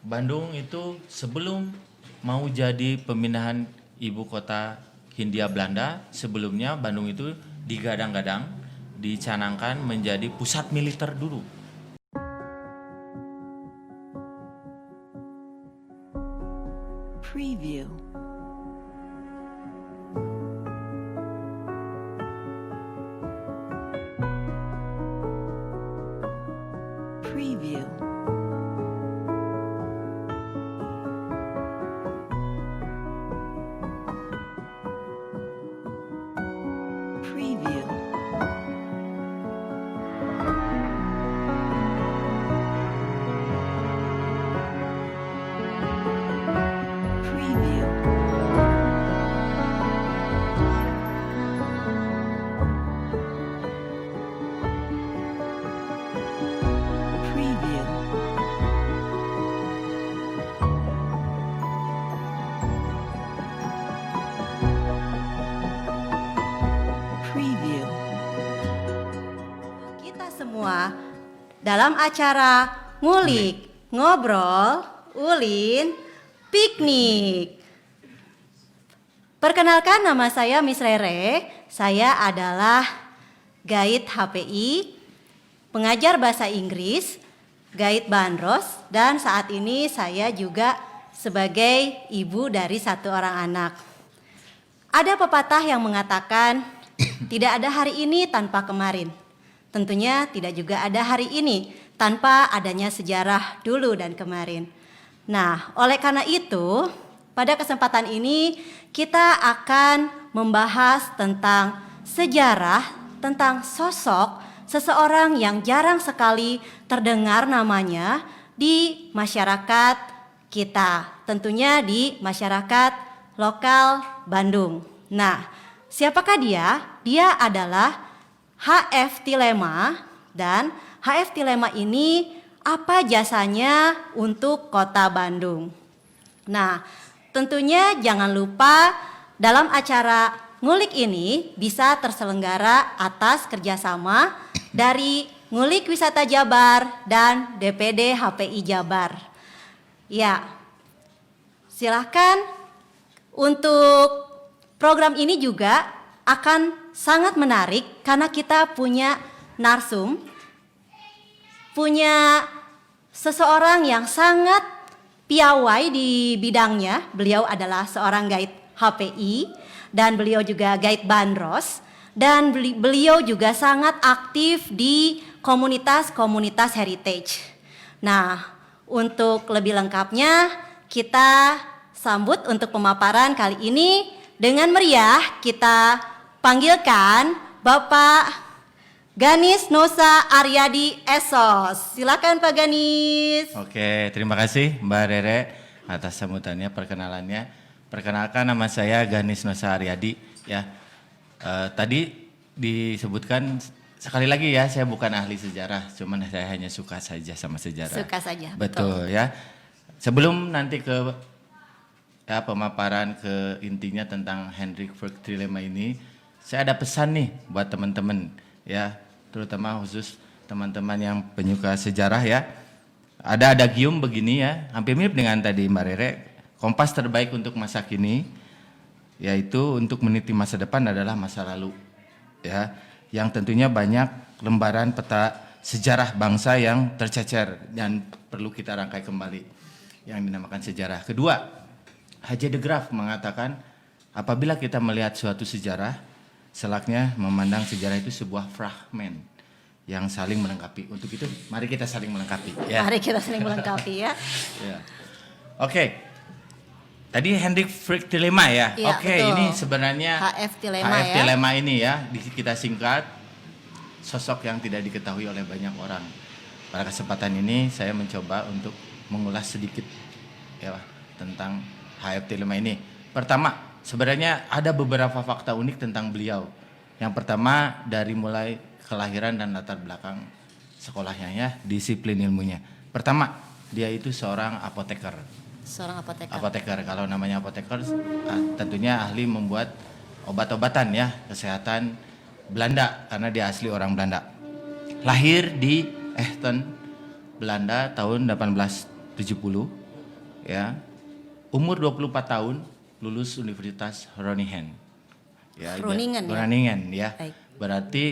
Bandung itu sebelum mau jadi pemindahan ibu kota Hindia Belanda, sebelumnya Bandung itu digadang-gadang, dicanangkan menjadi pusat militer dulu. Preview. Preview. Preview. Preview. Preview. Preview. Kita semua dalam acara ngulik, ngobrol, ulin, piknik. Perkenalkan, nama saya Miss Rere. Saya adalah guide HPI, pengajar bahasa Inggris, guide Bandros, dan saat ini saya juga sebagai ibu dari satu orang anak. Ada pepatah yang mengatakan tidak ada hari ini tanpa kemarin. Tentunya tidak juga ada hari ini tanpa adanya sejarah dulu dan kemarin. Nah, oleh karena itu, pada kesempatan ini kita akan membahas tentang sejarah, tentang sosok seseorang yang jarang sekali terdengar namanya di masyarakat kita. Tentunya di masyarakat lokal Bandung. Nah, siapakah dia? Dia adalah H.F. Tilema, dan H.F. Tilema ini apa jasanya untuk Kota Bandung? Nah, tentunya jangan lupa dalam acara ngulik ini bisa terselenggara atas kerjasama dari Ngulik Wisata Jabar dan DPD HPI Jabar. Ya, silahkan. Untuk program ini juga akan sangat menarik karena kita punya narsum, punya seseorang yang sangat piawai di bidangnya. Beliau adalah seorang guide HPI dan beliau juga guide Bandros, dan beliau juga sangat aktif di komunitas-komunitas heritage. Nah, untuk lebih lengkapnya kita sambut untuk pemaparan kali ini dengan meriah. Kita panggilkan Bapak Ganis Nosa Aryadi Esos. Silakan Pak Ganis. Oke, terima kasih Mbak Rere atas sambutannya, perkenalannya. Perkenalkan, nama saya Ganis Nosa Aryadi. Ya, tadi disebutkan sekali lagi ya, saya bukan ahli sejarah, cuman saya hanya suka saja sama sejarah. Suka saja. Betul ya. Sebelum nanti ke pemaparan ke intinya tentang Hendrik Verk Tilema ini, saya ada pesan nih buat teman-teman ya, terutama khusus teman-teman yang penyuka sejarah ya. Ada adagium begini ya, hampir mirip dengan tadi Mbak Rere. Kompas terbaik untuk masa kini, yaitu untuk meniti masa depan adalah masa lalu ya, yang tentunya banyak lembaran peta sejarah bangsa yang tercecer dan perlu kita rangkai kembali yang dinamakan sejarah. Kedua, H.J. de Graaf mengatakan, apabila kita melihat suatu sejarah, selaknya memandang sejarah itu sebuah fragmen yang saling melengkapi. Untuk itu, mari kita saling melengkapi. Ya. Mari kita saling melengkapi ya. Ya. Oke, tadi Hendrik Verk Tilema ya. Ya, Oke, betul. ini sebenarnya H.F. Tilema H.F. ya. Tilema ini ya, kita singkat, sosok yang tidak diketahui oleh banyak orang. Pada kesempatan ini saya mencoba untuk mengulas sedikit ya tentang H.F. Tilema ini. Pertama, sebenarnya ada beberapa fakta unik tentang beliau. Yang pertama, dari mulai kelahiran dan latar belakang sekolahnya ya, disiplin ilmunya. Pertama, dia itu seorang apoteker. Seorang apoteker. Apoteker, kalau namanya apoteker tentunya ahli membuat obat-obatan ya, kesehatan Belanda karena dia asli orang Belanda. Lahir di Echten, Belanda tahun 1870 ya. Umur 24 tahun, lulus Universitas Groningen. Ya, Groningen ya? Groningen ya. Baik. Berarti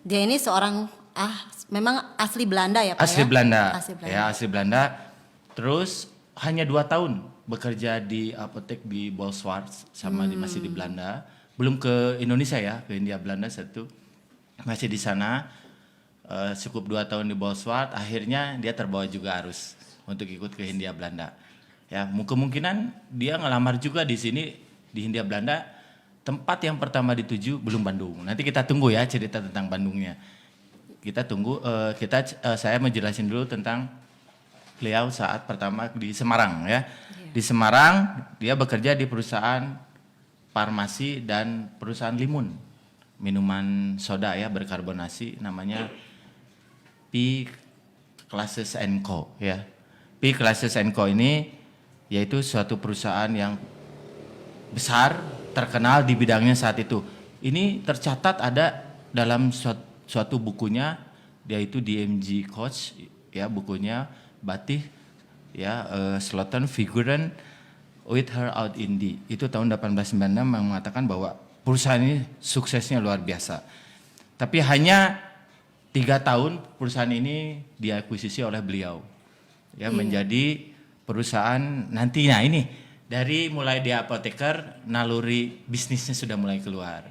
Dia ini seorang memang asli Belanda ya Pak asli ya? Belanda. Asli Belanda. Ya, asli Belanda. Terus hanya 2 tahun bekerja di apotek di Bolsward sama masih di Belanda. Belum ke Indonesia ya, ke Hindia Belanda satu. Masih di sana. Cukup 2 tahun di Bolsward, akhirnya dia terbawa juga arus untuk ikut ke Hindia Belanda. Ya, kemungkinan dia ngelamar juga di sini di Hindia Belanda. Tempat yang pertama dituju belum Bandung. Nanti kita tunggu ya cerita tentang Bandungnya. Kita tunggu. Saya mau jelasin dulu tentang beliau saat pertama di Semarang ya. Di Semarang dia bekerja di perusahaan farmasi dan perusahaan limun, minuman soda ya berkarbonasi, namanya P. Classes & Co ya. P. Classes & Co ini yaitu suatu perusahaan yang besar, terkenal di bidangnya saat itu. Ini tercatat ada dalam suatu bukunya, yaitu DMG Coach ya, bukunya Batih ya, Sloten Figuren with her out Indie. Itu tahun 1896 yang mengatakan bahwa perusahaan ini suksesnya luar biasa. Tapi hanya 3 tahun perusahaan ini diakuisisi oleh beliau. Ya, menjadi perusahaan nantinya ini. Dari mulai dia apoteker, naluri bisnisnya sudah mulai keluar.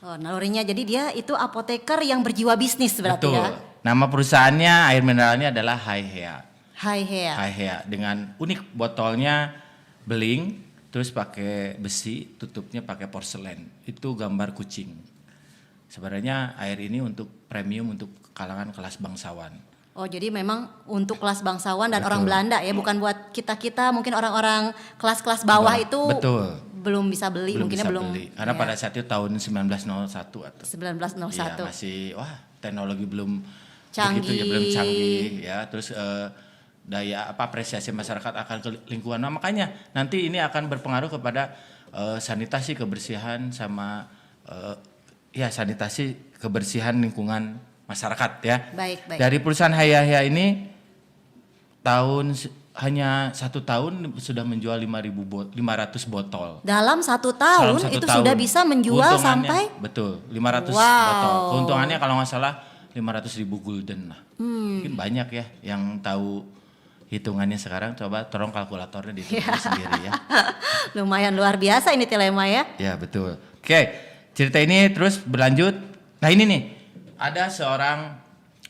Oh, nalurinya jadi dia itu apoteker yang berjiwa bisnis berarti Betul. ya. Nama perusahaannya air mineralnya adalah Haihea. Haihea. Haihea dengan unik botolnya beling, terus pakai besi, tutupnya pakai porselen. Itu gambar kucing. Sebenarnya air ini untuk premium untuk kalangan kelas bangsawan. Oh, jadi memang untuk kelas bangsawan dan Betul. orang Belanda ya, bukan buat kita-kita mungkin orang-orang kelas-kelas bawah itu Betul. belum bisa beli, mungkinnya bisa belum. beli. Karena ya, pada saat itu tahun 1901 atau 1901. Iya, masih teknologi belum Canggih. begitu ya, belum canggih ya. Terus daya apresiasi masyarakat akan ke lingkungan. Nah, makanya nanti ini akan berpengaruh kepada sanitasi kebersihan sama sanitasi kebersihan lingkungan masyarakat ya. Baik. Dari perusahaan Haihea ini hanya 1 tahun sudah menjual 500 botol. Dalam 1 tahun Dalam 1 itu tahun. sudah bisa menjual Keuntungannya, sampai betul 500 Wow. botol. Keuntungannya kalau nggak salah 500.000 gulden lah. Mungkin banyak ya yang tahu hitungannya sekarang. Coba tolong kalkulatornya dihitung sendiri ya. lumayan luar biasa ini Tilema ya. Ya betul. Oke, cerita ini terus berlanjut. Nah ini nih, ada seorang,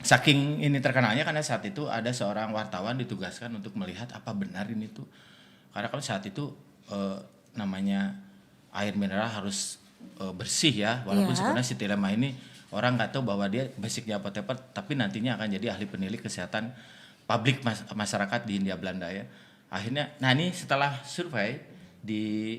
saking ini terkenalnya karena saat itu ada seorang wartawan ditugaskan untuk melihat apa benar ini tuh. Karena kalau saat itu namanya air mineral harus bersih ya. Walaupun Iya. sebenarnya si Tilema ini orang nggak tahu bahwa dia basicnya apoteker, tapi nantinya akan jadi ahli penilik kesehatan publik masyarakat di Hindia Belanda ya. Akhirnya, nah ini setelah survei di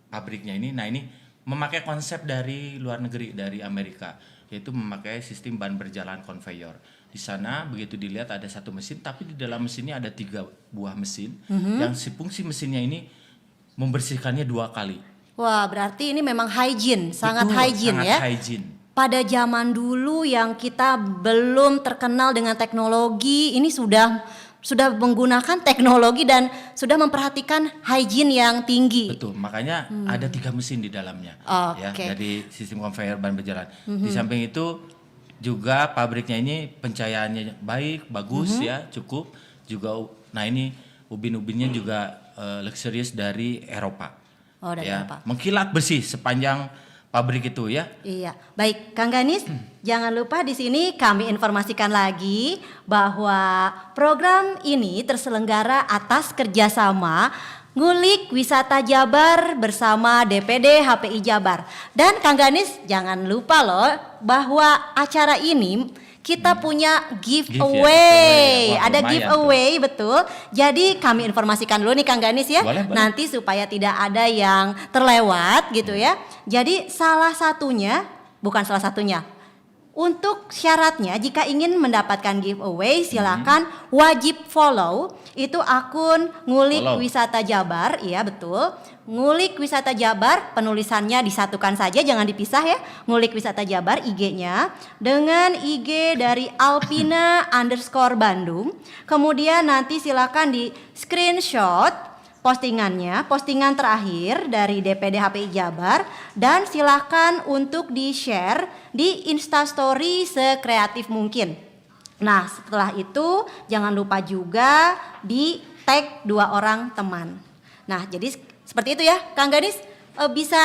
pabriknya ini, nah ini memakai konsep dari luar negeri, dari Amerika, yaitu memakai sistem ban berjalan conveyor. Di sana begitu dilihat ada 1 mesin, tapi di dalam mesinnya ada 3 buah mesin, yang si fungsi mesinnya ini membersihkannya 2 kali. Wah, berarti ini memang hygiene, sangat Betul, hygiene sangat ya. hygiene. Pada zaman dulu yang kita belum terkenal dengan teknologi, ini sudah menggunakan teknologi dan sudah memperhatikan hygiene yang tinggi. Betul, makanya ada 3 mesin di dalamnya, ya, Oke. dari sistem conveyor ban berjalan. Di samping itu juga pabriknya ini pencahayaannya baik, bagus ya, cukup. Juga, nah ini ubin-ubinnya juga luxurious dari Eropa. Oh, dari ya, Eropa. mengkilat bersih sepanjang pabrik itu ya. Iya, baik Kang Ganis, jangan lupa di sini kami informasikan lagi bahwa program ini terselenggara atas kerjasama Ngulik Wisata Jabar bersama DPD HPI Jabar. Dan Kang Ganis jangan lupa loh bahwa acara ini kita punya giveaway. Wah, Ada lumayan giveaway betul. Jadi kami informasikan dulu nih Kang Ganis ya. Boleh. Nanti supaya tidak ada yang terlewat gitu ya. Jadi bukan salah satunya, Untuk syaratnya jika ingin mendapatkan giveaway silakan wajib follow itu akun Ngulik Follow. Wisata Jabar, iya betul. Ngulik Wisata Jabar, penulisannya disatukan saja jangan dipisah ya. Ngulik Wisata Jabar IG-nya dengan IG dari Alpina_Bandung. Kemudian nanti silakan di screenshot postingan terakhir dari DPD HPI Jabar dan silakan untuk di-share di Instastory sekreatif mungkin. Nah, setelah itu jangan lupa juga di tag 2 orang teman. Nah, jadi seperti itu ya, Kang Ganis bisa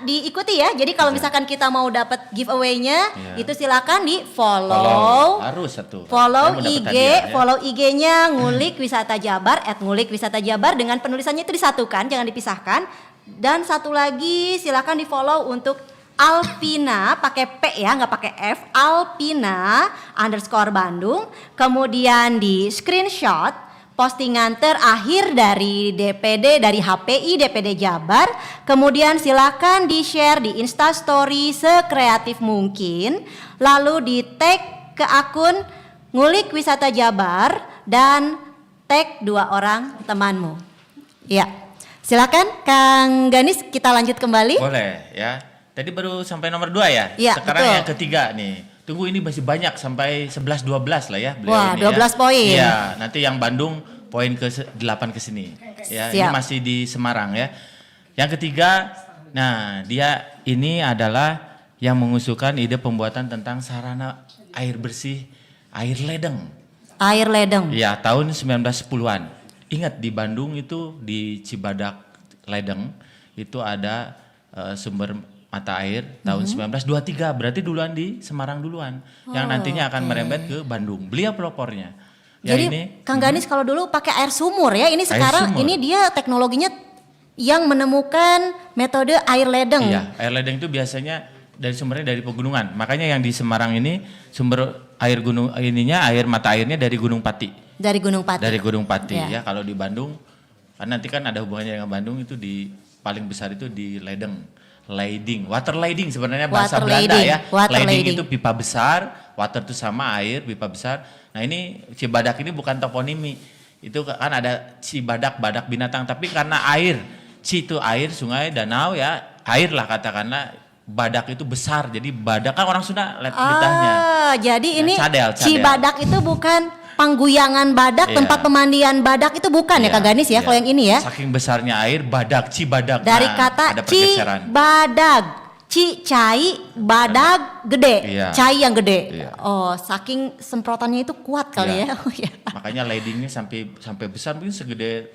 diikuti ya. Jadi kalau misalkan kita mau dapat giveaway-nya, itu silakan di follow. Harus satu. Follow Saya mau dapat IG, hadiah, ya. follow IG-nya Ngulik Wisata Jabar @ngulikwisatajabar dengan penulisannya itu disatukan, jangan dipisahkan. Dan satu lagi silakan di follow untuk Alpina pakai P ya, nggak pakai F. Alpina_Bandung. Kemudian di screenshot postingan terakhir dari DPD dari HPI DPD Jabar, kemudian silakan di-share di Instastory sekreatif mungkin, lalu di tag ke akun Ngulik Wisata Jabar dan tag 2 orang temanmu. Ya, silakan Kang Ganis kita lanjut kembali. Boleh ya. Tadi baru sampai nomor 2 ya. Iya, Sekarang betul. yang ketiga nih. Tunggu ini masih banyak sampai 11-12 lah ya beliau Wah, ini 12 ya. poin. Iya, nanti yang Bandung poin ke 8 ke sini. Ya, ini Siap. masih di Semarang ya. Yang ketiga, nah dia ini adalah yang mengusulkan ide pembuatan tentang sarana air bersih air ledeng. Air ledeng. Iya, tahun 1910-an. Ingat di Bandung itu di Cibadak Ledeng itu ada sumber mata air tahun 1923, berarti duluan di Semarang duluan, yang nantinya akan merembet ke Bandung. Beliau pelopornya. Ya, Jadi ini Kang Ganis kalau dulu pakai air sumur ya, ini sekarang sumur. ini dia teknologinya yang menemukan metode air ledeng. iya, air ledeng itu biasanya dari sumbernya dari pegunungan. Makanya yang di Semarang ini sumber air gunung ininya air mata airnya dari Gunung Pati. Dari Gunung Pati. Dari Gunung Pati Ya. ya. Kalau di Bandung kan nanti kan ada hubungannya dengan Bandung itu di paling besar itu di ledeng. Lading, water lading sebenarnya bahasa Water Belanda lading, ya. water lading. Itu pipa besar, water itu sama air, pipa besar. Nah ini Cibadak ini bukan toponimi. Itu kan ada Cibadak, badak binatang. Tapi karena air, Ci itu air, sungai, danau ya, air lah katakanlah. Badak itu besar, jadi badak kan orang Sunda lihat lidahnya. Jadi Ya, ini cadel. Cibadak itu bukan pangguyangan badak, Iya. tempat pemandian badak itu bukan ya Iya, Kang Ganis ya, iya. kalau yang ini ya. Saking besarnya air, badak, Cibadak. Dari Nah, kata ada pergeseran. Cibadag. Cai, badag, gede. Iya. Cai yang gede. Iya. Oh, saking semprotannya itu kuat kali Iya. ya. Oh, iya. Makanya ladingnya sampai besar, mungkin segede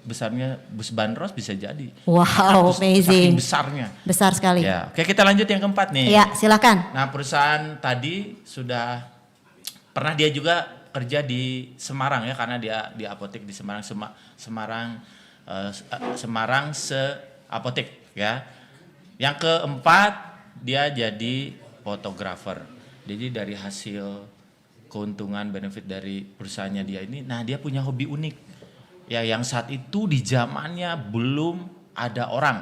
besarnya bus bandros bisa jadi. Wow, Saking amazing. besarnya. Besar sekali. Ya, oke kita lanjut yang keempat nih. Ya, silakan. Nah perusahaan tadi sudah pernah dia juga kerja di Semarang ya, karena dia di apotek di Semarang, Semarang apotek ya. Yang keempat dia jadi fotografer. Jadi dari hasil keuntungan benefit dari perusahaannya dia ini, nah dia punya hobi unik. Ya yang saat itu di zamannya belum ada orang.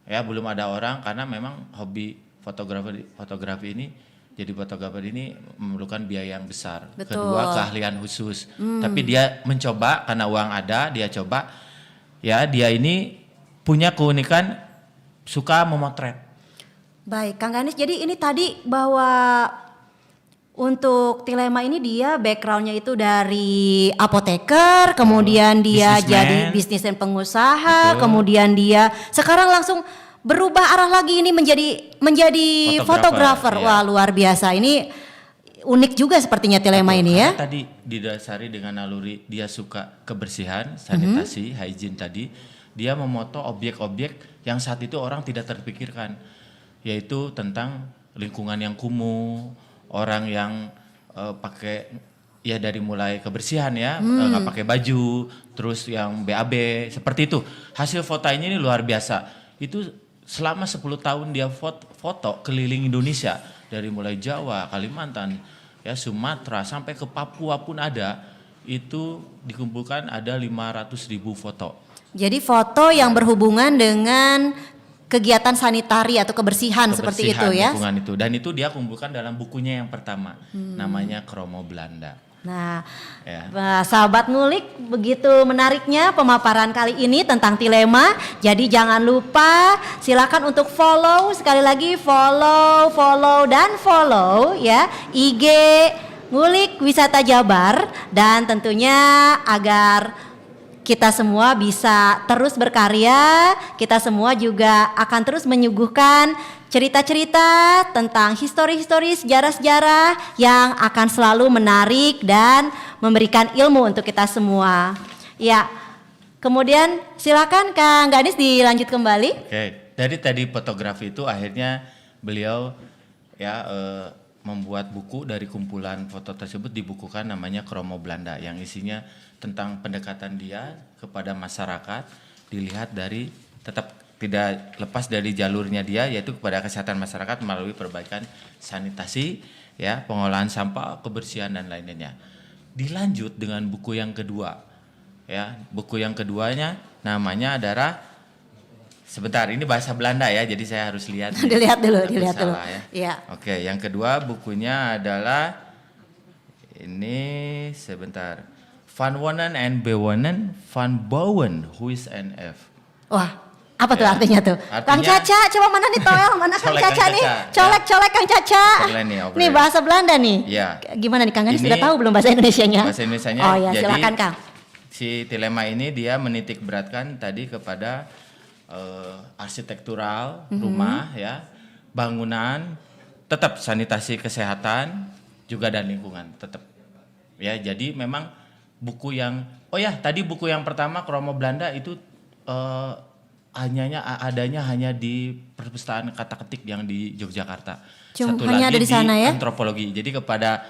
Ya belum ada orang karena memang hobi fotografi ini, jadi fotografer ini memerlukan biaya yang besar. Betul. Kedua keahlian khusus. Tapi dia mencoba karena uang ada, dia coba. Ya dia ini punya keunikan suka memotret. Baik, Kang Ganis. Jadi ini tadi bahwa untuk Tilema ini dia backgroundnya itu dari apoteker, kemudian dia Businessman. jadi bisnis dan pengusaha, Betul. kemudian dia sekarang langsung berubah arah lagi ini menjadi fotografer. Iya. Wah, luar biasa. Ini unik juga sepertinya Tilema ini ya. Karena tadi didasari dengan naluri dia suka kebersihan, sanitasi, hygiene tadi, dia memoto objek-objek yang saat itu orang tidak terpikirkan, yaitu tentang lingkungan yang kumuh, orang yang pakai ya dari mulai kebersihan ya, nggak pakai baju, terus yang BAB seperti itu. Hasil fotonya ini luar biasa. Itu selama 10 tahun dia foto keliling Indonesia dari mulai Jawa, Kalimantan, ya Sumatera sampai ke Papua pun ada. Itu dikumpulkan ada 500.000 foto. Jadi foto yang berhubungan dengan kegiatan sanitari atau kebersihan seperti itu ya. Lingkungan itu. Dan itu dia kumpulkan dalam bukunya yang pertama, namanya Kromo Belanda. Nah, Ya. sahabat ngulik, begitu menariknya pemaparan kali ini tentang Tilema. Jadi jangan lupa silakan untuk follow, sekali lagi follow dan follow ya IG Ngulik Wisata Jabar, dan tentunya agar kita semua bisa terus berkarya, kita semua juga akan terus menyuguhkan cerita-cerita tentang histori-histori, sejarah-sejarah yang akan selalu menarik dan memberikan ilmu untuk kita semua. Ya, kemudian silakan Kang Ganis dilanjut kembali. Oke, dari tadi fotografi itu akhirnya beliau ya membuat buku dari kumpulan foto tersebut, dibukukan namanya Kromo Belanda, yang isinya tentang pendekatan dia kepada masyarakat, dilihat dari tetap tidak lepas dari jalurnya dia, yaitu kepada kesehatan masyarakat melalui perbaikan sanitasi, ya, pengolahan sampah, kebersihan dan lain-lainnya. Dilanjut dengan buku yang kedua, ya, buku yang keduanya namanya adalah, sebentar, ini bahasa Belanda ya, jadi saya harus lihat. Dilihat dulu, Takut dilihat dulu. salah ya. Iya. Oke, yang kedua bukunya adalah ini, sebentar, Van Wonen and Bewonen Van Bowen, Who is NF. Wah, apa tuh Ya, artinya tuh? Kang artinya- Caca, coba mana nih Toel? Mana Kang Colek Kang Caca nih? Caca, Colek Kang Caca. Boleh nih, Nih bahasa Belanda nih. Iya. Gimana nih Kang Ganis, Ini sudah tahu belum bahasa Indonesianya? Bahasa Indonesianya. Oh ya, jadi, silakan Kang. Si Tilema ini dia menitik beratkan tadi kepada arsitektural rumah, ya, bangunan, tetap sanitasi kesehatan juga dan lingkungan tetap. Ya, jadi memang buku yang, oh ya, tadi buku yang pertama Kromo Belanda itu adanya hanya di perpustakaan kata ketik yang di Yogyakarta. Cuma Satu hanya lagi ada di sana ya? antropologi. Jadi kepada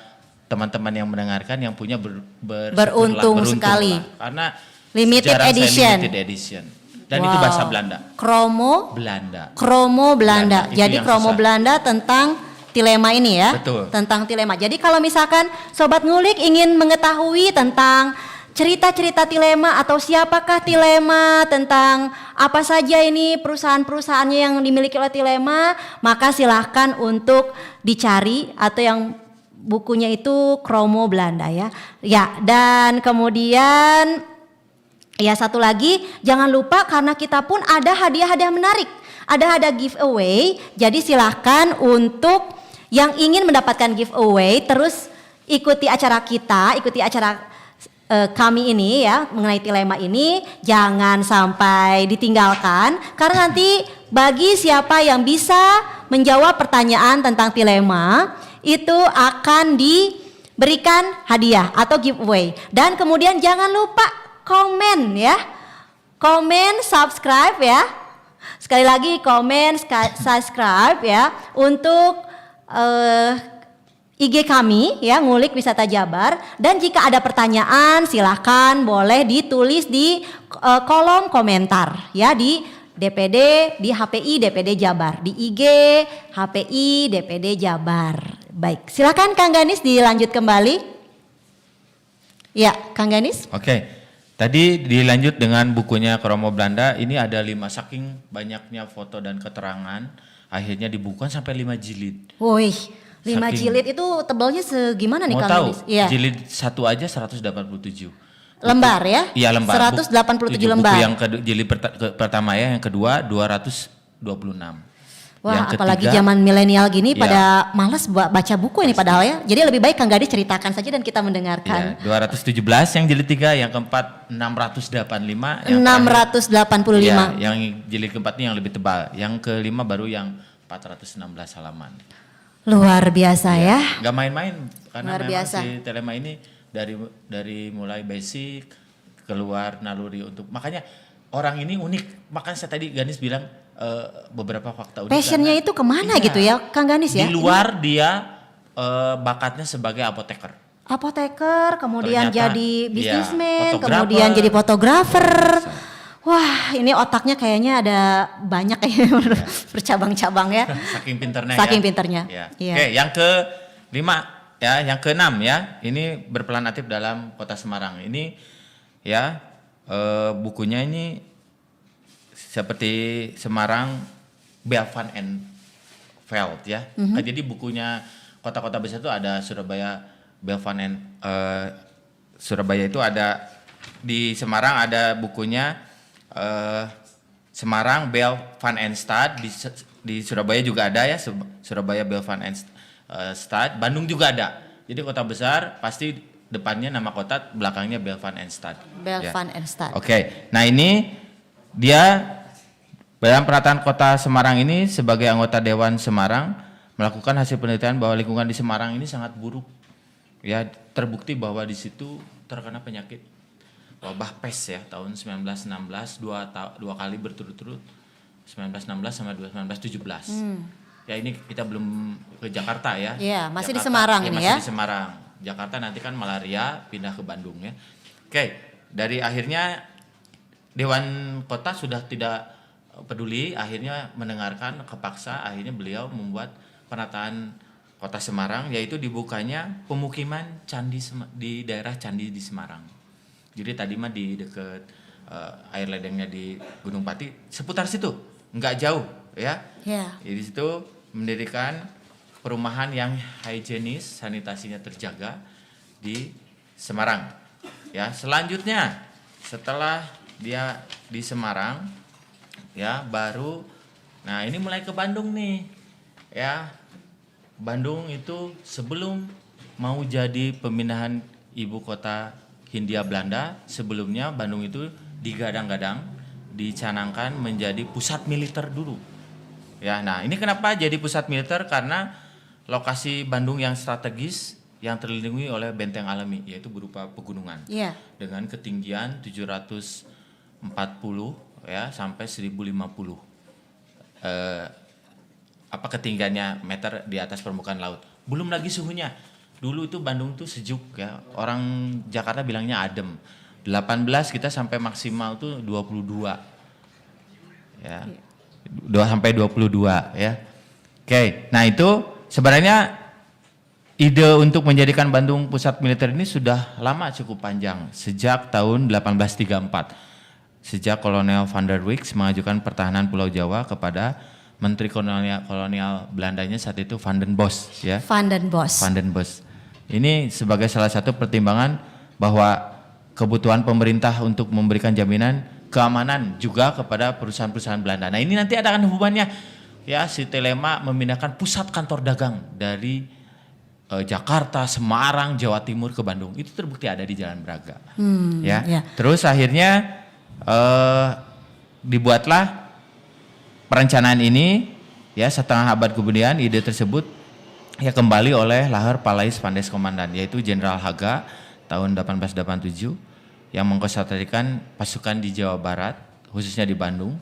teman-teman yang mendengarkan yang punya Beruntung sekali. karena Limited jarang saya edition. limited edition. Dan itu bahasa Belanda. Kromo Belanda. Belanda. Itu Jadi yang Kromo susah. Belanda tentang Tilema ini ya. Betul. Tentang Tilema. Jadi kalau misalkan Sobat Ngulik ingin mengetahui tentang cerita-cerita Tilema atau siapakah Tilema, tentang apa saja ini perusahaan-perusahaannya yang dimiliki oleh Tilema, maka silahkan untuk dicari, atau yang bukunya itu Kromo Belanda ya. Ya, dan kemudian ya satu lagi, jangan lupa karena kita pun ada hadiah-hadiah menarik. Ada hadiah giveaway, jadi silahkan untuk yang ingin mendapatkan giveaway terus ikuti acara kita, ikuti acara kami ini ya mengenai Tilema ini, jangan sampai ditinggalkan karena nanti bagi siapa yang bisa menjawab pertanyaan tentang Tilema itu akan diberikan hadiah atau giveaway. Dan kemudian jangan lupa komen ya, komen, subscribe ya, sekali lagi komen, subscribe ya untuk IG kami ya, Ngulik Wisata Jabar. Dan jika ada pertanyaan silahkan boleh ditulis di kolom komentar ya, di DPD, di HPI DPD Jabar, di IG HPI DPD Jabar. Baik, silakan Kang Ganis dilanjut kembali. Ya, Kang Ganis. Oke. Tadi dilanjut dengan bukunya Kromo Belanda. Ini ada 5, saking banyaknya foto dan keterangan, akhirnya dibukukan sampai 5 jilid. Wih, 5 Saking- jilid itu tebalnya segimana nih Mau Kang tahu? Ganis? Iya. Jilid 1 aja 187. Lembar ya? Iya, lembar. 187 Buku lembar. yang jilid pertama ya, yang kedua 226. Wah, Yang apalagi ketiga- zaman milenial gini Iya. pada malas baca buku ini padahal ya. Jadi lebih baik Kang Gadis ceritakan saja dan kita mendengarkan. Ya, 217 yang jilid 3, yang keempat 685, yang 685. terakhir, ya, yang jilid keempat ini yang lebih tebal, yang kelima baru yang 416 halaman. Luar biasa ya. Gak main-main karena Luar memang biasa. si Tilema ini dari mulai basic keluar naluri untuk, makanya orang ini unik. Makanya saya tadi Ganis bilang beberapa fakta unik. Passionnya karena- itu kemana Iya. gitu ya Kang Ganis ya? Di luar dia bakatnya sebagai apoteker. Apoteker, kemudian Ternyata, jadi iya, businessman, fotografer. kemudian jadi fotografer. Wah, ini otaknya kayaknya ada banyak kayaknya bercabang-cabang ya. Saking pinternya. Saking ya. pinternya. Ya. Iya. Oke, yang ke-5 ya, yang ke-6 ya. Ini berperan aktif dalam Kota Semarang. Ini ya bukunya ini seperti Semarang Belvan and Veld ya. Jadi bukunya kota-kota besar itu ada Surabaya, Belvan and Surabaya itu ada, di Semarang ada bukunya Semarang, Belvan and Stad, di Surabaya juga ada ya, Surabaya, Belvan and Stad, Bandung juga ada. Jadi kota besar pasti depannya nama kota, belakangnya Belvan and Stad. Belvan and Stad. Oke. Nah, ini dia dalam penataan kota Semarang ini sebagai anggota Dewan Semarang melakukan hasil penelitian bahwa lingkungan di Semarang ini sangat buruk. Ya, terbukti bahwa di situ terkena penyakit wabah pes ya tahun 1916 dua kali berturut-turut, 1916 sama 1917. Ya, ini kita belum ke Jakarta ya. Iya, masih di Jakarta, Semarang ini masih ya. di Semarang. Jakarta nanti kan malaria pindah ke Bandung ya. Oke, dari akhirnya Dewan Kota sudah tidak peduli, akhirnya mendengarkan, kepaksa, akhirnya beliau membuat penataan kota Semarang, yaitu dibukanya pemukiman di daerah Candi di Semarang. Jadi tadi mah di dekat air ledengnya di Gunung Pati, seputar situ, nggak jauh ya. Ya. Di situ mendirikan perumahan yang higienis, sanitasinya terjaga di Semarang. Ya, selanjutnya setelah dia di Semarang, ya baru, nah ini mulai ke Bandung nih, ya. Bandung itu sebelum mau jadi pemindahan ibu kota Hindia Belanda, sebelumnya Bandung itu digadang-gadang, dicanangkan menjadi pusat militer dulu. Ya, nah ini kenapa jadi pusat militer? Karena lokasi Bandung yang strategis, yang terlindungi oleh benteng alami, yaitu berupa pegunungan. Iya. Dengan ketinggian 740 ya sampai 1050 ketinggiannya meter di atas permukaan laut. Belum lagi suhunya. Dulu itu Bandung tuh sejuk ya. Orang Jakarta bilangnya adem. 18 kita sampai maksimal tuh 22. Ya. 2 sampai 22 ya. Oke, nah itu sebenarnya ide untuk menjadikan Bandung pusat militer ini sudah lama, cukup panjang, sejak tahun 1834. Sejak Kolonel Van der Wijk mengajukan pertahanan Pulau Jawa kepada Menteri Kolonial Belandanya saat itu Van den Bosch ya. Van den Bosch. Van den Bosch. Ini sebagai salah satu pertimbangan bahwa kebutuhan pemerintah untuk memberikan jaminan keamanan juga kepada perusahaan-perusahaan Belanda. Nah, ini nanti ada kan hubungannya ya, si Telema memindahkan pusat kantor dagang dari Jakarta, Semarang, Jawa Timur ke Bandung. Itu terbukti ada di Jalan Braga. Ya. Terus akhirnya dibuatlah perencanaan ini ya, setengah abad kemudian ide tersebut ya kembali oleh Lahar Palais Pandes Komandan, yaitu Jenderal Haga tahun 1887 yang mengkonsentrasikan pasukan di Jawa Barat, khususnya di Bandung,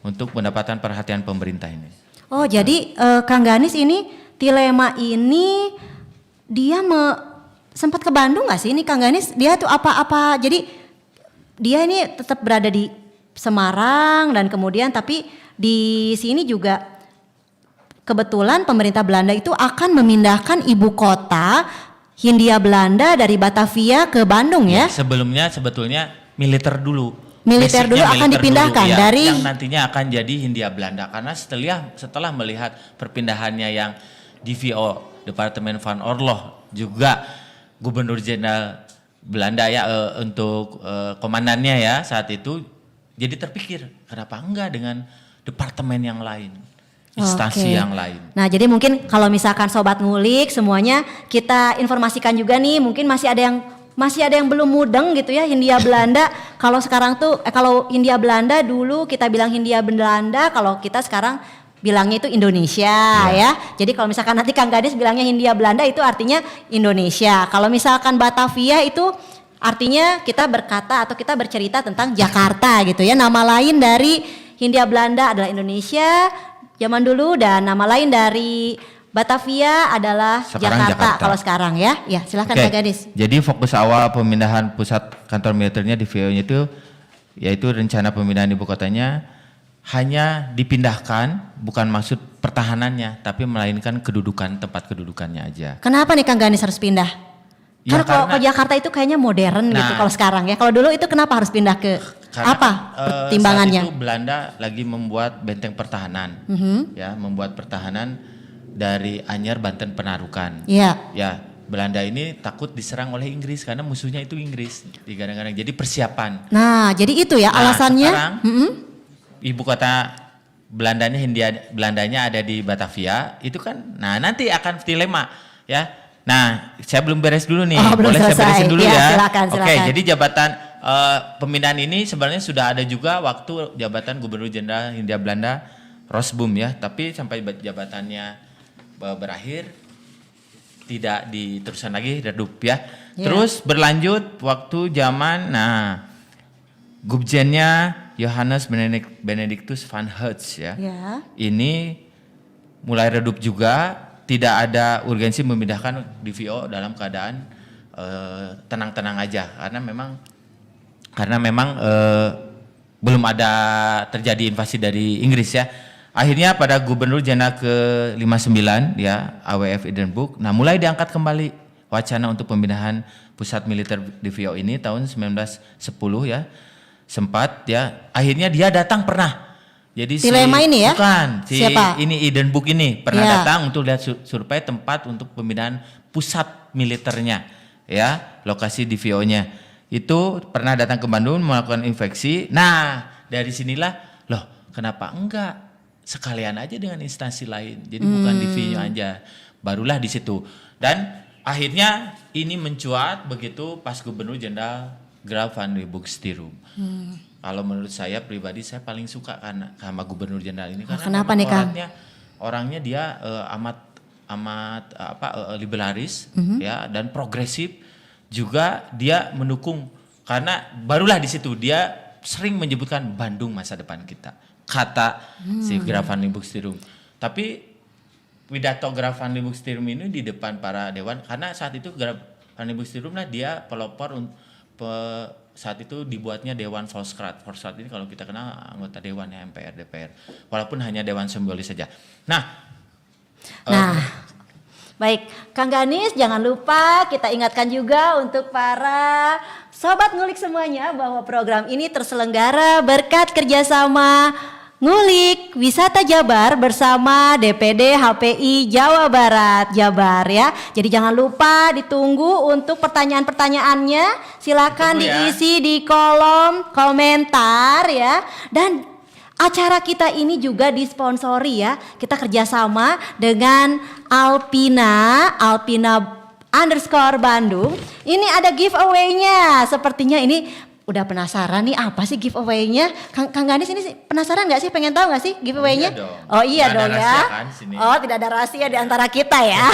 untuk mendapatkan perhatian pemerintah ini. Oh, jadi Kang Ganis ini Tilema ini dia sempat ke Bandung nggak sih ini Kang Ganis? Dia tuh apa-apa? Jadi dia ini tetap berada di Semarang dan kemudian tapi di sini juga kebetulan pemerintah Belanda itu akan memindahkan ibu kota Hindia Belanda dari Batavia ke Bandung ya? Sebelumnya sebetulnya militer dulu. Militer dulu akan dipindahkan dulu, ya, dari yang nantinya akan jadi Hindia Belanda, karena setelah melihat perpindahannya yang DVO Departemen van Oorlog juga Gubernur Jenderal Belanda ya untuk komandannya ya saat itu, jadi terpikir kenapa enggak dengan departemen yang lain, instansi yang lain. Nah, jadi mungkin kalau misalkan sobat ngulik semuanya kita informasikan juga nih, mungkin masih ada yang belum mudeng gitu ya Hindia Belanda. Kalau sekarang tuh kalau Hindia Belanda dulu kita bilang Hindia Belanda, kalau kita sekarang bilangnya itu Indonesia ya. Jadi kalau misalkan nanti Kang Gadis bilangnya Hindia Belanda itu artinya Indonesia. Kalau misalkan Batavia itu artinya kita berkata atau kita bercerita tentang Jakarta gitu ya. Nama lain dari Hindia Belanda adalah Indonesia zaman dulu, dan nama lain dari Batavia adalah Jakarta kalau sekarang ya. Ya, silakan Kang Gadis. Jadi fokus awal pemindahan pusat kantor militernya di VO-nya itu yaitu rencana pemindahan ibu kotanya hanya dipindahkan, bukan maksud pertahanannya, tapi melainkan tempat kedudukannya aja. Kenapa nih Kang Ganis harus pindah? Ya, Karena kalau ke Jakarta itu kayaknya modern gitu kalau sekarang ya. Kalau dulu itu kenapa harus pindah ke Karena Apa pertimbangannya? saat itu Belanda lagi membuat benteng pertahanan, ya, membuat pertahanan dari Anyer, Banten, Penarukan. Iya. Ya, Belanda ini takut diserang oleh Inggris karena musuhnya itu Inggris. Kadang-kadang jadi persiapan. Nah, jadi itu ya Nah, alasannya. sekarang, ibu kota Belandanya ada di Batavia, itu kan. Nah, nanti akan dilema, ya. Nah, saya belum beres dulu nih. Oh, belum Boleh saya selesai. beresin dulu Ya, ya? silakan. Oke, jadi jabatan pemindahan ini sebenarnya sudah ada juga waktu jabatan Gubernur Jenderal Hindia Belanda Rosboom ya, tapi sampai jabatannya berakhir tidak diteruskan lagi, redup ya. Terus berlanjut waktu zaman Gubjennya Johannes Benedictus van Hertz ya. Ya. Ini mulai redup juga, tidak ada urgensi memindahkan DVO dalam keadaan tenang-tenang aja karena memang belum ada terjadi invasi dari Inggris ya. Akhirnya pada Gubernur Jenderal ke-59 ya AWF Edinburgh, nah mulai diangkat kembali wacana untuk pemindahan pusat militer DVO ini tahun 1910 ya. Sempat ya, akhirnya dia datang pernah. Jadi Dilema ini ya? Bukan, Siapa? ini Edinburgh ini pernah Ya. datang untuk lihat survei tempat untuk pemindahan pusat militernya ya, lokasi DVO-nya. Itu pernah datang ke Bandung melakukan inspeksi. Nah, dari sinilah loh, kenapa enggak sekalian aja dengan instansi lain. Jadi bukan DVO aja. Barulah di situ. Dan akhirnya ini mencuat begitu pas Gubernur Jenderal Graaf van Riebeeck-Stirum. Kalau menurut saya pribadi, saya paling suka karena sama Gubernur Jenderal ini karena kenapa memang nih, Kang? orangnya dia amat liberalis ya, dan progresif. Juga dia mendukung karena barulah di situ dia sering menyebutkan Bandung masa depan kita, kata si Graaf van Riebeeck-Stirum. Tapi pidato Graaf van Riebeeck-Stirum ini di depan para dewan, karena saat itu Graaf van Riebeeck-Stirum lah dia pelopor saat itu dibuatnya Dewan Volksraad. Volksraad ini kalau kita kenal anggota dewan ya, MPR, DPR, walaupun hanya dewan simbolis saja. Nah, Baik, Kang Ganis, jangan lupa kita ingatkan juga untuk para sobat ngulik semuanya bahwa program ini terselenggara berkat kerjasama Ngulik Wisata Jabar bersama DPD HPI Jawa Barat Jabar ya. Jadi jangan lupa ditunggu untuk pertanyaan-pertanyaannya. Silakan Tunggu ya. diisi di kolom komentar ya. Dan acara kita ini juga disponsori ya. Kita kerjasama dengan Alpina _Bandung. Ini ada giveaway-nya. Sepertinya ini udah penasaran nih apa sih giveaway-nya? Kang Ganis ini penasaran nggak sih? Pengen tahu nggak sih giveaway-nya? Iya dong. Oh iya Nggak ada dong ya. rahasia kan sini? Oh tidak ada rahasia di antara kita ya.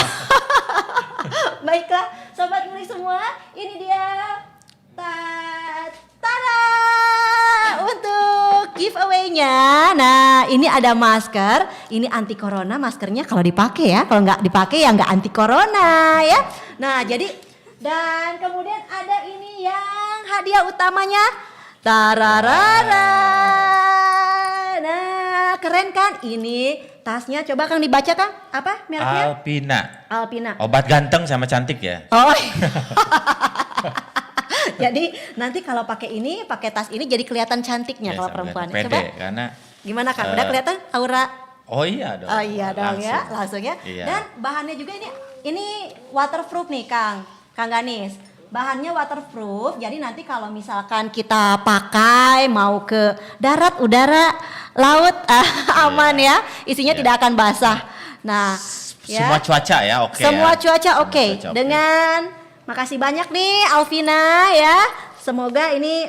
Baiklah sobat ngulik semua, ini dia. Tada! Untuk giveaway-nya. Nah, ini ada masker. Ini anti corona maskernya kalau dipakai ya. Kalau nggak dipakai ya nggak anti corona ya. Nah, jadi dan kemudian ada ini yang hadiah utamanya. Tararara. Nah, keren kan? Ini tasnya. Coba Kang dibaca Kang. Apa mereknya? Alpina. Obat ganteng sama cantik ya. Oh. Jadi nanti kalau pakai ini, pakai tas ini jadi kelihatan cantiknya Ya, kalau sama perempuan. pede, Coba karena gimana Kang? Udah kelihatan aura? oh iya dong. Oh iya dong ya, langsung ya. Iya. Dan bahannya juga ini waterproof nih Kang Ganis. Bahannya waterproof, jadi nanti kalau misalkan kita pakai mau ke darat, udara, laut aman ya. Isinya Iya. tidak akan basah. Nah, Semua cuaca ya oke. semua ya. cuaca Semua oke. cuaca oke. Dengan makasih banyak nih Alvina ya. Semoga ini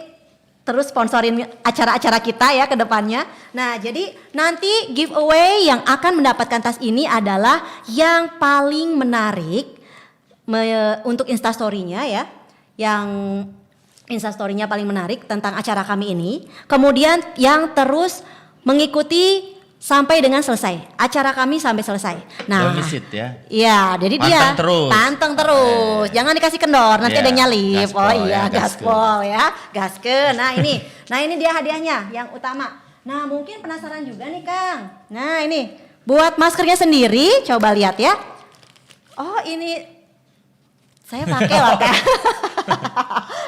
terus sponsorin acara-acara kita ya ke depannya. Nah, jadi nanti giveaway yang akan mendapatkan tas ini adalah yang paling menarik untuk instastory-nya ya. Yang instastory-nya paling menarik tentang acara kami ini. Kemudian yang terus mengikuti sampai dengan selesai. Acara kami sampai selesai. Nah, Don't miss it ya. iya, jadi dia Panteng terus. panteng terus. Jangan dikasih kendor, nanti Iya, ada yang nyalip. gaspol Oh ya, iya, gaske. gaspol ya. Gaske. Nah, ini dia hadiahnya yang utama. Nah, mungkin penasaran juga nih, Kang. Nah, ini buat maskernya sendiri, coba lihat ya. Oh, ini Saya pakai lah Kak.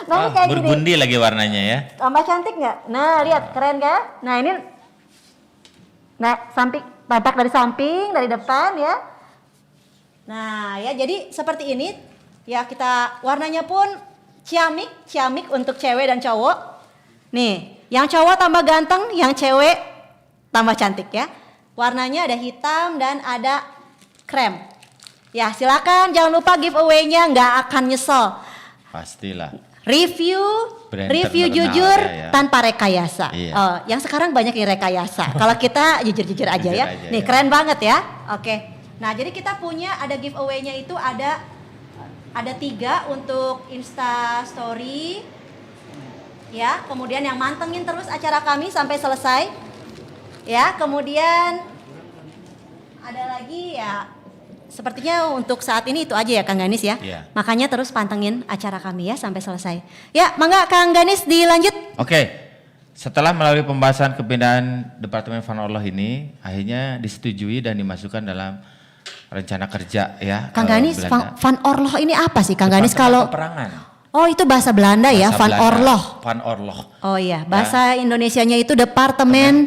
Nah, kayak gini. Burgundi lagi warnanya ya. Tambah cantik nggak? Nah, lihat keren kan? Nah, ini samping tampak dari samping, dari depan ya. Nah, ya jadi seperti ini. Ya, kita warnanya pun ciamik untuk cewek dan cowok. Nih, yang cowok tambah ganteng, yang cewek tambah cantik ya. Warnanya ada hitam dan ada krem. Ya, silakan jangan lupa giveaway-nya, nggak akan nyesel. Pastilah. Review Brand review terkenal jujur ya. tanpa rekayasa. Iya. Oh, yang sekarang banyak yang rekayasa. Kalau kita jujur-jujur aja Jujur ya. aja Nih ya. keren banget ya. Oke. Nah jadi kita punya ada giveaway-nya itu ada 3 untuk Insta Story. Ya, kemudian yang mantengin terus acara kami sampai selesai. Ya, kemudian ada lagi ya. Sepertinya untuk saat ini itu aja ya Kang Ganis ya. Iya. Makanya terus pantengin acara kami ya sampai selesai. Ya, mangga Kang Ganis dilanjut. Oke, setelah melalui pembahasan kepindahan Departemen Van Orloh ini, akhirnya disetujui dan dimasukkan dalam rencana kerja ya. Kang Ganis, Belanda. Van Orloh ini apa sih Kang Ganis Departemen kalau? Peperangan. Oh itu bahasa Belanda ya, Bahasa Van Belanda, Orloh. Van Orloh. Oh iya, bahasa Indonesianya itu Departemen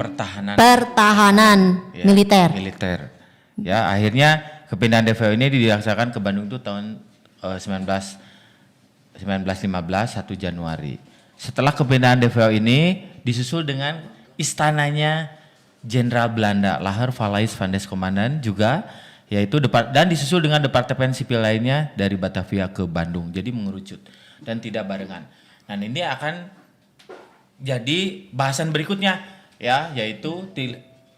Pertahanan ya, Militer. Militer. Ya, akhirnya kepindahan DVO ini dilaksanakan ke Bandung itu tahun 1915 1 Januari. Setelah kepindahan DVO ini disusul dengan istananya Jenderal Belanda Laher Valais van des Komandan juga, yaitu dan disusul dengan departemen sipil lainnya dari Batavia ke Bandung. Jadi mengerucut dan tidak barengan. Nah, ini akan jadi bahasan berikutnya ya, yaitu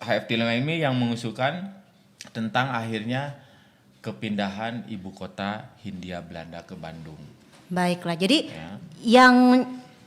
HF Tilema ini yang mengusulkan tentang akhirnya kepindahan ibu kota Hindia Belanda ke Bandung. Baiklah, jadi Ya. yang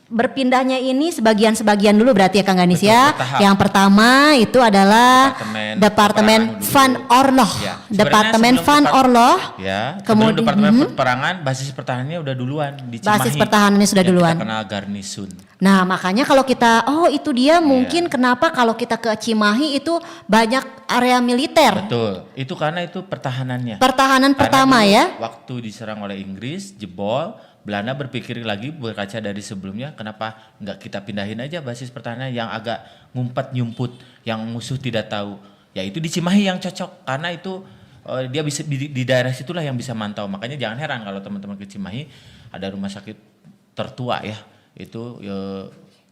berpindahnya ini sebagian-sebagian dulu berarti ya Kang Ganis Betul, ya. bertahap. Yang pertama itu adalah Departemen Departemen Peperangan Van dulu. Orloh. Ya, Departemen sebenarnya Van sebelum Orloh. Ya, Kemudian sebelum Departemen Peperangan, basis pertahanannya udah duluan di Cimahi. Basis pertahanannya sudah yang duluan. Kita kenal Garnisun. Nah makanya kalau kita, oh itu dia Iya. mungkin kenapa kalau kita ke Cimahi itu banyak area militer. Betul, itu karena itu pertahanannya. Pertahanan Karena pertama dulu ya. Waktu diserang oleh Inggris, jebol, Belanda berpikir lagi berkaca dari sebelumnya, kenapa nggak kita pindahin aja basis pertahanan yang agak ngumpet nyumput, yang musuh tidak tahu. Ya itu di Cimahi yang cocok, karena itu dia bisa di daerah situlah yang bisa mantau. Makanya jangan heran kalau teman-teman ke Cimahi ada rumah sakit tertua ya, itu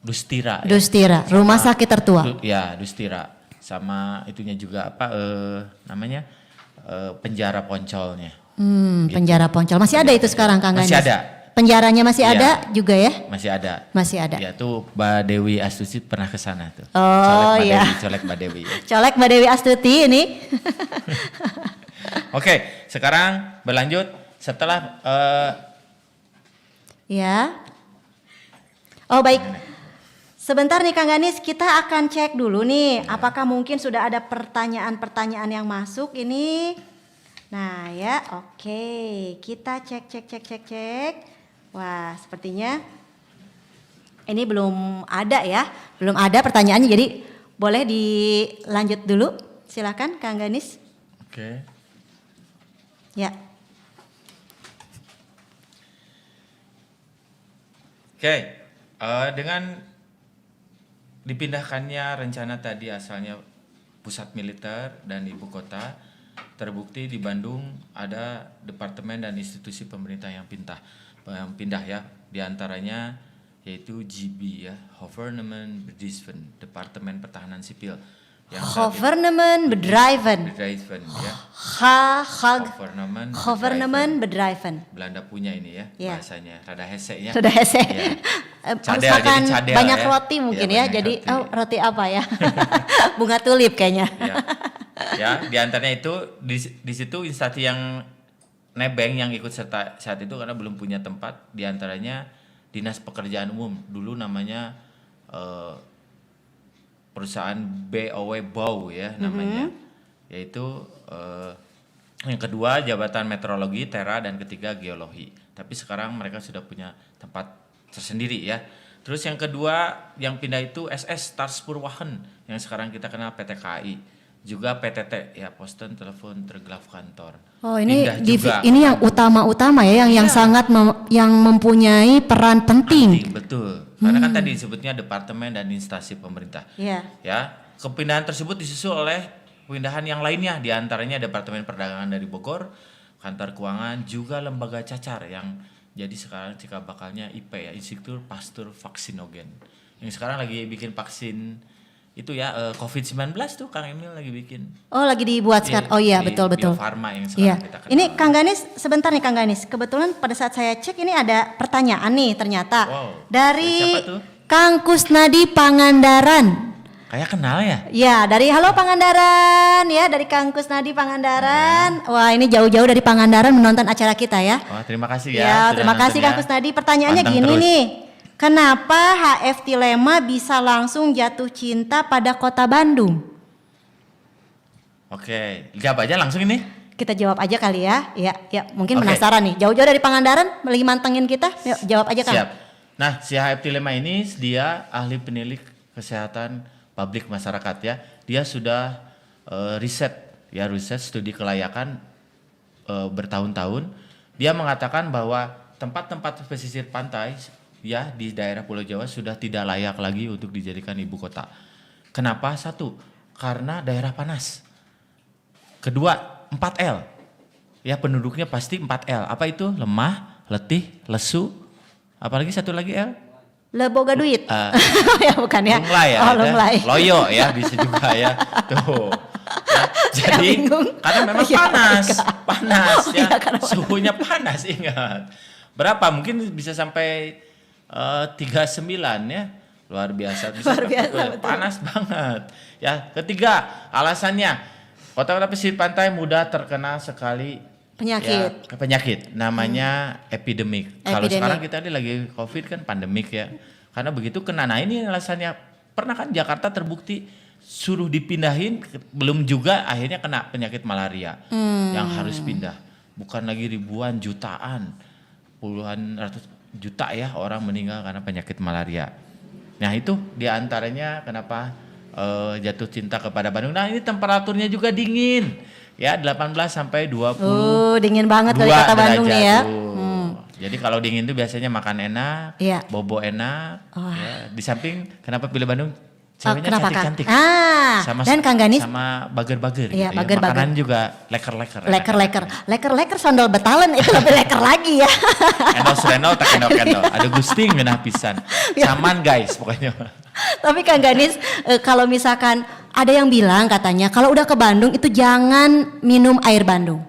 Dustira. Ya. Dustira, rumah sakit tertua. Ya Dustira, sama itunya juga apa namanya penjara Poncolnya. Gitu. Penjara Poncol masih ada itu sekarang Kang Ganis? Masih ada. Penjaranya masih Iya. ada juga ya? Masih ada. Masih ada. Ya tuh Mbak Dewi Astuti pernah ke sana tuh. Oh, iya. Colek Mbak Dewi. Ya. Colek Mbak Dewi Astuti ini. Oke, sekarang berlanjut setelah Ya. Oh baik. Sebentar nih Kang Ganis, kita akan cek dulu nih, apakah mungkin sudah ada pertanyaan-pertanyaan yang masuk ini. Nah ya, oke. Kita cek. Wah, sepertinya ini belum ada ya. Belum ada pertanyaannya, jadi boleh dilanjut dulu. Silakan Kang Ganis. Oke. Ya. Oke, dengan dipindahkannya rencana tadi asalnya pusat militer dan ibu kota, terbukti di Bandung ada departemen dan institusi pemerintah yang pindah ya, diantaranya yaitu GB ya, Gouvernement Bedrijven, Departemen Pertahanan Sipil. Gouvernement Bedrijven. Bedrijven ya. Gouvernement Bedrijven. Belanda punya ini ya, Ya. bahasanya, rada hesenya. Sudah hese. Ya. Harus Cadel, makan jadi cadel banyak ya. roti mungkin Iya, ya. banyak Jadi roti. roti apa ya? Bunga tulip kayaknya. Ya, di antaranya itu di situ instansi yang nebeng yang ikut serta saat itu karena belum punya tempat, di antaranya Dinas Pekerjaan Umum, dulu namanya perusahaan BOW Bau ya namanya. Yaitu yang kedua Jabatan Meteorologi, Tera, dan ketiga Geologi. Tapi sekarang mereka sudah punya tempat tersendiri ya. Terus yang kedua yang pindah itu SS Staatspurwagen yang sekarang kita kenal PT KAI. juga PTT ya, posten telepon tergelap kantor. Oh, ini Pindah juga. ini yang utama-utama ya, yang sangat yang mempunyai peran penting. Betul. Karena kan tadi disebutnya departemen dan instansi pemerintah. Iya. Ya, kepindahan tersebut disusul oleh pindahan yang lainnya, di antaranya Departemen Perdagangan dari Bogor, Kantor Keuangan, juga lembaga cacar yang jadi sekarang cikal bakalnya IP ya, Institut Pasteur Vaksinogen. Yang sekarang lagi bikin vaksin itu ya COVID-19 tuh Kang Emil lagi bikin. Oh, lagi dibuat sekarang. Oh iya, Di betul. Bio Farma yang Iya. sekarang kita kenal. Ini Kang Ganis, sebentar nih Kang Ganis. Kebetulan pada saat saya cek ini ada pertanyaan nih ternyata. Wow. Dari Siapa tuh? Kang Kusnadi Pangandaran. Kayak kenal ya? Ya, dari halo Pangandaran ya, dari Kang Kusnadi Pangandaran. Wah, ini jauh-jauh dari Pangandaran menonton acara kita ya. Oh, terima kasih Ya, ya. sudah terima kasih nonton Kang ya. Kusnadi. Pertanyaannya Pantang gini terus. nih. Kenapa HF Tilema bisa langsung jatuh cinta pada kota Bandung? Oke, jawab aja langsung ini. Kita jawab aja kali ya. Ya, mungkin Oke. penasaran nih. Jauh-jauh dari Pangandaran lagi mantengin kita. Yuk, jawab aja Kang. Siap. Nah, si HF Tilema ini dia ahli penilik kesehatan publik masyarakat ya. Dia sudah riset studi kelayakan bertahun-tahun. Dia mengatakan bahwa tempat-tempat pesisir pantai ya di daerah Pulau Jawa sudah tidak layak lagi untuk dijadikan ibu kota. Kenapa? Satu, karena daerah panas. Kedua, 4L. Ya, penduduknya pasti 4L. Apa itu? Lemah, letih, lesu. Apalagi satu lagi L? Leboga duit. Ya bukan ya. Lunglai ya. Oh, ada. lunglai. Loyo ya bisa juga ya. Tuh. Ya, jadi bingung. karena memang Ya, panas ya. Iya, karena panas. Suhunya panas, ingat. Berapa? Mungkin bisa sampai 39 ya. Luar biasa. Bisa Luar biasa, betul. panas banget. Ya, ketiga, alasannya kota-kota pesisir pantai mudah terkena sekali Penyakit. ya, penyakit namanya epidemik. Kalau Epidemik. sekarang kita ini lagi COVID kan pandemik ya. Karena begitu kena. Nah ini alasannya. Pernah kan Jakarta terbukti suruh dipindahin, belum juga akhirnya kena penyakit malaria yang harus pindah. Bukan lagi ribuan, jutaan, puluhan ratus juta ya orang meninggal karena penyakit malaria. Nah itu diantaranya kenapa jatuh cinta kepada Bandung. Nah ini temperaturnya juga dingin. Ya 18 sampai 20. Dingin banget dari kota Bandung nih ya. Jadi kalau dingin itu biasanya makan enak, Iya. bobo enak. Wah. Ya. Di samping kenapa pilih Bandung? Oh, Ceweknya kenapa Kang? cantik-cantik. Ah, dan Kang Ganis sama bager-bager Iya, gitu bager-bager. Makanan juga leker-leker. leker sandal Betalen itu lebih leker lagi ya. Endos renol tak kendol. Ada gusting genah pisan. Ya. Saman guys pokoknya. Tapi Kang Ganis, kalau misalkan ada yang bilang katanya kalau udah ke Bandung itu jangan minum air Bandung.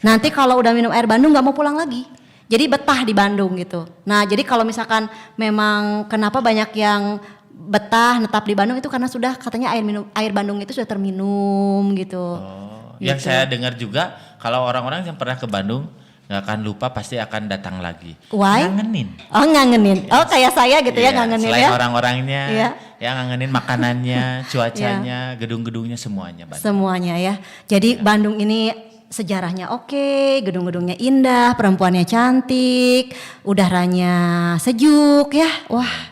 Nanti kalau udah minum air Bandung nggak mau pulang lagi. Jadi betah di Bandung gitu. Nah jadi kalau misalkan memang kenapa banyak yang betah netap di Bandung itu karena sudah katanya air Bandung itu sudah terminum gitu. Oh, yang Gitu. saya dengar juga kalau orang-orang yang pernah ke Bandung nggak akan lupa pasti akan datang lagi. Why? Ngangenin. Oh ngangenin. Oh kayak saya gitu ya Iya, ngangenin selain ya. orang-orangnya, Iya. ya ngangenin makanannya, cuacanya, gedung-gedungnya semuanya. Bandung. Semuanya ya. Jadi Bandung ini sejarahnya oke, gedung-gedungnya indah, perempuannya cantik, udaranya sejuk ya. Wah.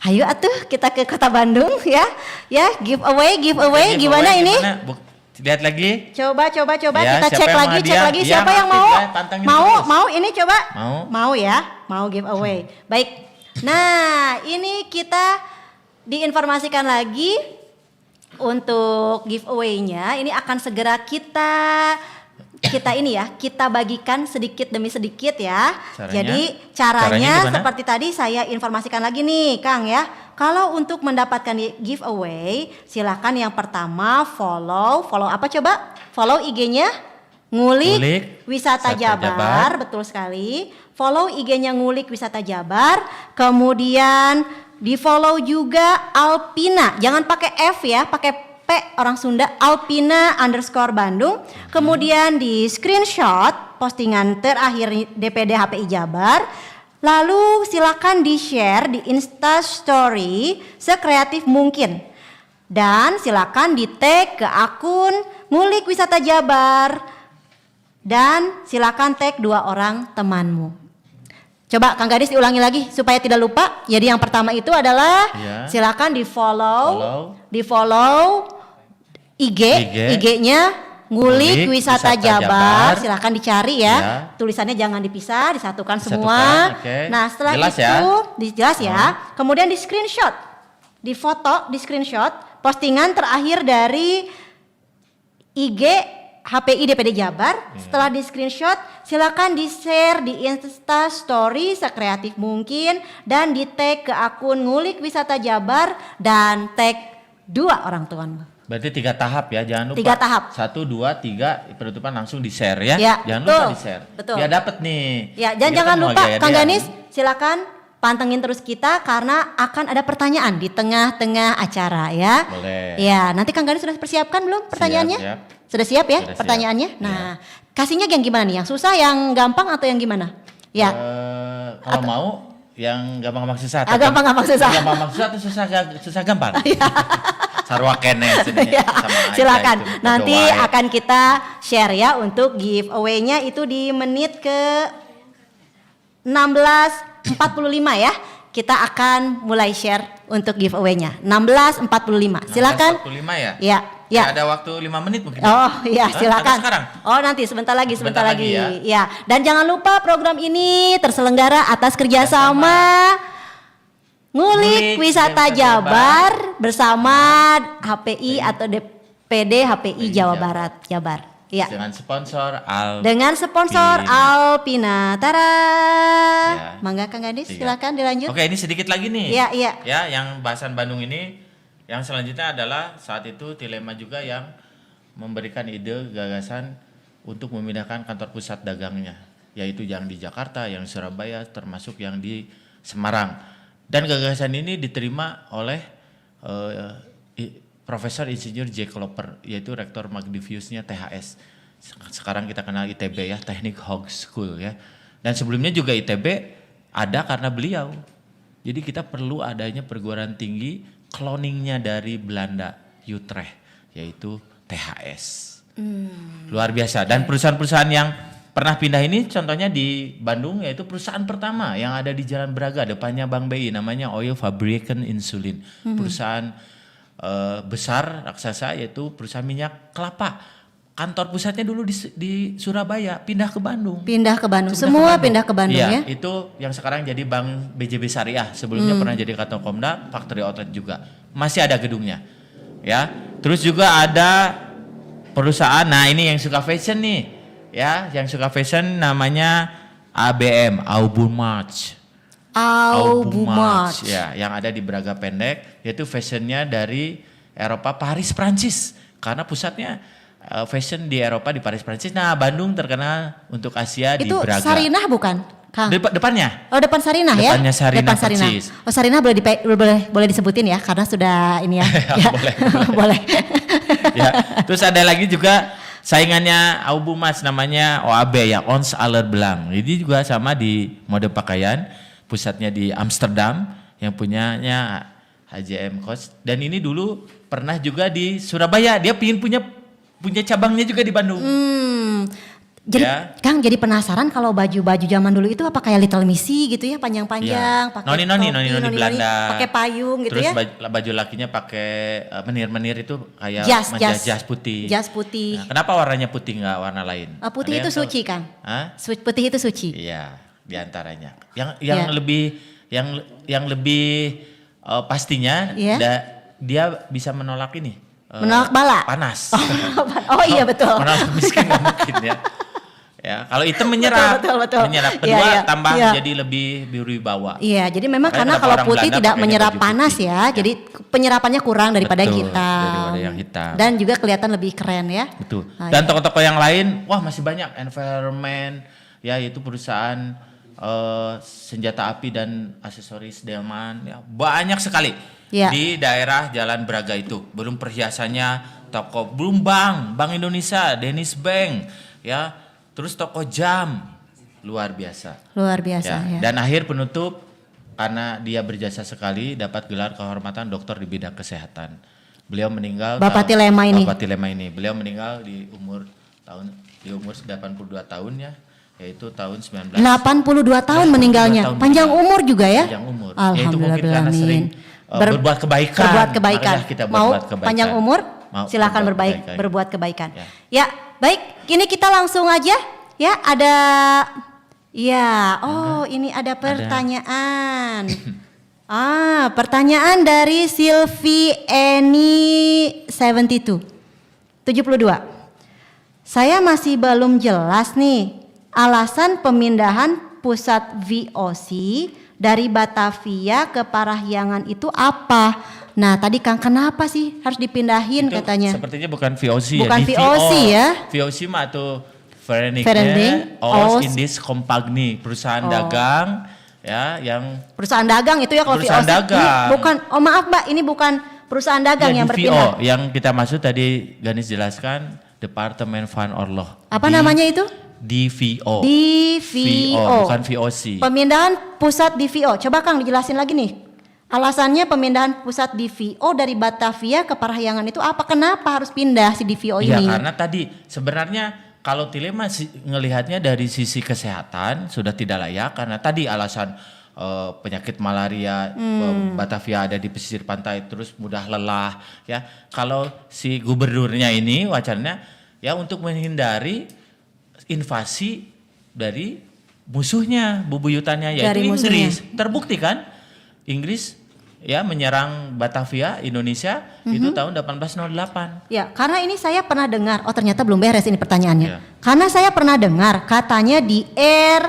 Ayo atuh kita ke kota Bandung ya. Ya, giveaway Giveaway gimana ini? Lihat lagi. Coba Ya, kita siapa cek yang lagi, mau cek hadiah? lagi Iya, siapa yang aktif mau? ya, pantangin terus. Mau ini coba? Mau. Ya, mau giveaway. Baik. Nah, ini kita diinformasikan lagi untuk giveaway-nya. Ini akan segera kita ini ya, kita bagikan sedikit demi sedikit ya. Caranya? Jadi Caranya caranya gimana? seperti tadi saya informasikan lagi nih Kang ya. Kalau untuk mendapatkan giveaway, silakan yang pertama follow apa coba? Follow IG-nya Ngulik Wisata Jabar, betul sekali. Follow IG-nya Ngulik Wisata Jabar. Kemudian di follow juga Alpina, jangan pakai F ya, pakai P orang Sunda, Alpina_Bandung. Kemudian di screenshot postingan terakhir DPD HPI Jabar. Lalu silakan di share di Insta Story sekreatif mungkin. Dan silakan di tag ke akun Ngulik Wisata Jabar. Dan silakan tag 2 orang temanmu. Coba Kang Gadis diulangi lagi supaya tidak lupa. Jadi yang pertama itu adalah Iya. silakan di follow IG, IG. IG-nya Ngulik Wisata Jabar. Jabar. Silahkan dicari ya. Ya. Tulisannya jangan dipisah, disatukan Disatukan, semua. oke. Nah, setelah Jelas itu ya? jelas ya. Kemudian di screenshot, di foto, di screenshot postingan terakhir dari IG HPI DPD Jabar. Setelah di screenshot, silakan di share di Insta Story sekreatif mungkin dan di tag ke akun Ngulik Wisata Jabar dan tag 2 orang tuamu. Berarti 3 tahap ya, jangan lupa. 3 tahap. 1, 2, 3 penutupan langsung di share ya. Ya, Jangan betul. lupa di share. Betul. Biar dapat nih. Ya, Kita jangan kan mau lupa gaya Kang dia. Ganis, silakan pantengin terus kita karena akan ada pertanyaan di tengah-tengah acara ya. Boleh. Ya, nanti Kang Ganis sudah persiapkan belum pertanyaannya? Siap. Sudah siap ya Sudah siap. pertanyaannya? Ya. Nah, kasihnya yang gimana nih? Yang susah, yang gampang atau yang gimana? Ya. Kalau mau yang gampang-gampang susah. Gampang-gampang susah. Gampang-gampang susah atau susah gampang? Sarwa kene sebenarnya, Ya, sama aja silakan. itu, Nanti berdoa ya. akan kita share ya untuk giveaway-nya itu di menit ke 16.45 ya. Kita akan mulai share untuk giveaway-nya. 16.45. Silakan. 45 ya? Ya, ya. Ada waktu 5 menit mungkin. Oh iya, Hah? silakan. Atau sekarang? Oh nanti sebentar lagi. Sebentar lagi Ya. Dan jangan lupa program ini terselenggara atas kerjasama Ngulik Wisata Jabar bersama HPI atau DPD HPI Jawa Barat Jabar. Ya. Dengan sponsor Dengan sponsor Alpina. Tara. Ya. Mangga Kang Gadis, Tiga. silakan dilanjut. Oke, ini sedikit lagi nih. Iya, iya. Ya, yang bahasan Bandung ini yang selanjutnya adalah saat itu Tilema juga yang memberikan ide gagasan untuk memindahkan kantor pusat dagangnya, yaitu yang di Jakarta, yang di Surabaya, termasuk yang di Semarang. Dan gagasan ini diterima oleh Profesor Insinyur J. Klopper, yaitu Rektor Magdiviusnya THS. Sekarang kita kenal ITB ya, Teknik Hog School ya. Dan sebelumnya juga ITB ada karena beliau. Jadi kita perlu adanya perguruan tinggi cloningnya dari Belanda, Utrecht, yaitu THS. Luar biasa. Dan perusahaan-perusahaan yang pernah pindah ini contohnya di Bandung, yaitu perusahaan pertama yang ada di Jalan Braga, depannya Bank BI, namanya Oil Fabrication Insulin. Perusahaan besar raksasa, yaitu perusahaan minyak kelapa. Kantor pusatnya dulu di Surabaya, pindah ke Bandung. Pindah ke Bandung. Semua pindah ke Bandung Iya, ya. itu yang sekarang jadi Bank BJB Syariah. Sebelumnya pernah jadi kantor Komda, Factory Outlet juga. Masih ada gedungnya. Ya. Terus juga ada perusahaan, nah ini yang suka fashion nih. Ya, yang suka fashion namanya ABM, Aubumarch. Aubumarch. Ya, yang ada di Braga Pendek, yaitu fashionnya dari Eropa, Paris, Prancis. Karena pusatnya fashion di Eropa di Paris, Prancis. Nah, Bandung terkenal untuk Asia di Itu Braga. Sarinah bukan, Kang? Depannya. Oh, depan Sarinah ya? Depannya Sarinah Depan Sarinah. persis. Oh, Sarinah boleh disebutin ya karena sudah ini ya. Ya, boleh. Boleh. Ya, terus ada lagi juga saingannya Aubumarch namanya OAB ya, Ons Aller Blanc. Jadi juga sama di mode pakaian, pusatnya di Amsterdam, yang punyanya HJM Coach. Dan ini dulu pernah juga di Surabaya. Dia pingin punya cabangnya juga di Bandung. Jadi Ya. Kang jadi penasaran kalau baju-baju zaman dulu itu apa kayak Little Missy gitu ya, panjang-panjang, Ya. pakai Noni topi, Belanda. pakai payung gitu Terus ya. baju lakinya pakai menir-menir itu kayak jas putih. Jas putih. Nah, kenapa warnanya putih nggak warna lain? Putih Ada itu yang tahu? suci, Kang. Hah? Putih itu suci. Iya, diantaranya. Yang Ya. lebih pastinya Iya. dia bisa menolak ini. Menolak bala. Panas. Oh iya betul. Menolak miskin nggak mungkin ya. Ya, kalau hitam menyerap. Betul. Menyerap. Iya, Kedua iya. tambah Iya. jadi lebih berwibawa. Iya, jadi memang Makanya karena kenapa kalau orang putih Belanda tidak pakainya menyerap baju panas putih. ya, jadi penyerapannya kurang daripada yang Betul, hitam. daripada yang hitam. Dan juga kelihatan lebih keren ya. Betul. Ah, Dan iya. toko-toko yang lain, wah masih banyak. Environment, ya itu perusahaan senjata api dan aksesoris Delman, ya banyak sekali Ya. di daerah Jalan Braga itu. Belum perhiasannya, toko belum Bank Indonesia, Dennis Bank, ya. Terus toko jam, luar biasa. Luar biasa Ya. ya. Dan akhir penutup, karena dia berjasa sekali dapat gelar kehormatan doktor di bidang kesehatan. Beliau meninggal Bapak Tilema ini. Bapak Tilema ini. Beliau meninggal di umur 82 tahun ya, yaitu tahun 19 82 tahun meninggalnya. tahun Panjang meninggal. umur juga ya? Panjang umur. Alhamdulillah Yaitu mungkin karena sering berbuat kebaikan. Berbuat kebaikan. Marilah kita Mau berbuat kebaikan. panjang umur? Silakan berbuat berbuat kebaikan. Ya. Ya, baik. Kini kita langsung aja. Ya, ada. Ya, ini ada pertanyaan. Pertanyaan dari Sylvie Eni 72. Saya masih belum jelas nih alasan pemindahan pusat VOC dari Batavia ke Parahyangan itu apa? Nah, tadi Kang kenapa sih harus dipindahin Itu katanya? sepertinya bukan VOC Bukan ya. VOC ya. VOC mah atau Vereniging Vereniging Oost Oost. Indies Compagnie, perusahaan dagang ya yang Perusahaan dagang itu ya kalau Perusahaan VOC. Ini dagang. bukan, maaf Mbak, ini bukan perusahaan dagang yang DVO, berpindah. yang kita maksud tadi Ganis jelaskan Departemen Van Orloh. Apa namanya itu? DVO. DVO. Bukan VOC. Pemindahan pusat DVO. Coba Kang dijelasin lagi nih. Alasannya pemindahan pusat DVO dari Batavia ke Parahyangan itu apa? Kenapa harus pindah si DVO Iya, ini? karena tadi sebenarnya kalau Tilema ngelihatnya dari sisi kesehatan sudah tidak layak karena tadi alasan penyakit malaria Batavia ada di pesisir pantai terus mudah lelah ya. Kalau si gubernurnya ini wacananya ya untuk menghindari invasi dari musuhnya bubuyutannya yaitu Dari Inggris. musuhnya. Terbukti kan Inggris ya menyerang Batavia Indonesia itu tahun 1808. Ya, karena ini saya pernah dengar. Oh, ternyata belum beres ini pertanyaannya. Iya. Karena saya pernah dengar katanya the air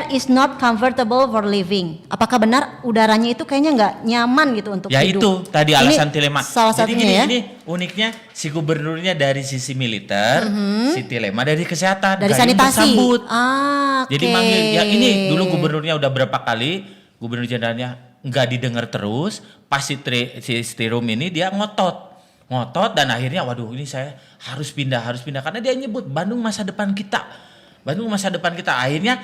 is not comfortable for living. Apakah benar udaranya itu kayaknya nggak nyaman gitu untuk Ya hidup? itu tadi alasan Ini Tilema. salah Jadi satunya gini, ya. ini uniknya si gubernurnya dari sisi militer, si Tilema dari kesehatan. Dari Gayung sanitasi. bersambut. Oke. Jadi manggil ya ini dulu gubernurnya udah berapa kali gubernur jenderalnya nggak didengar terus, pas si Stirum ini dia ngotot dan akhirnya waduh ini saya harus pindah karena dia nyebut Bandung masa depan kita. Akhirnya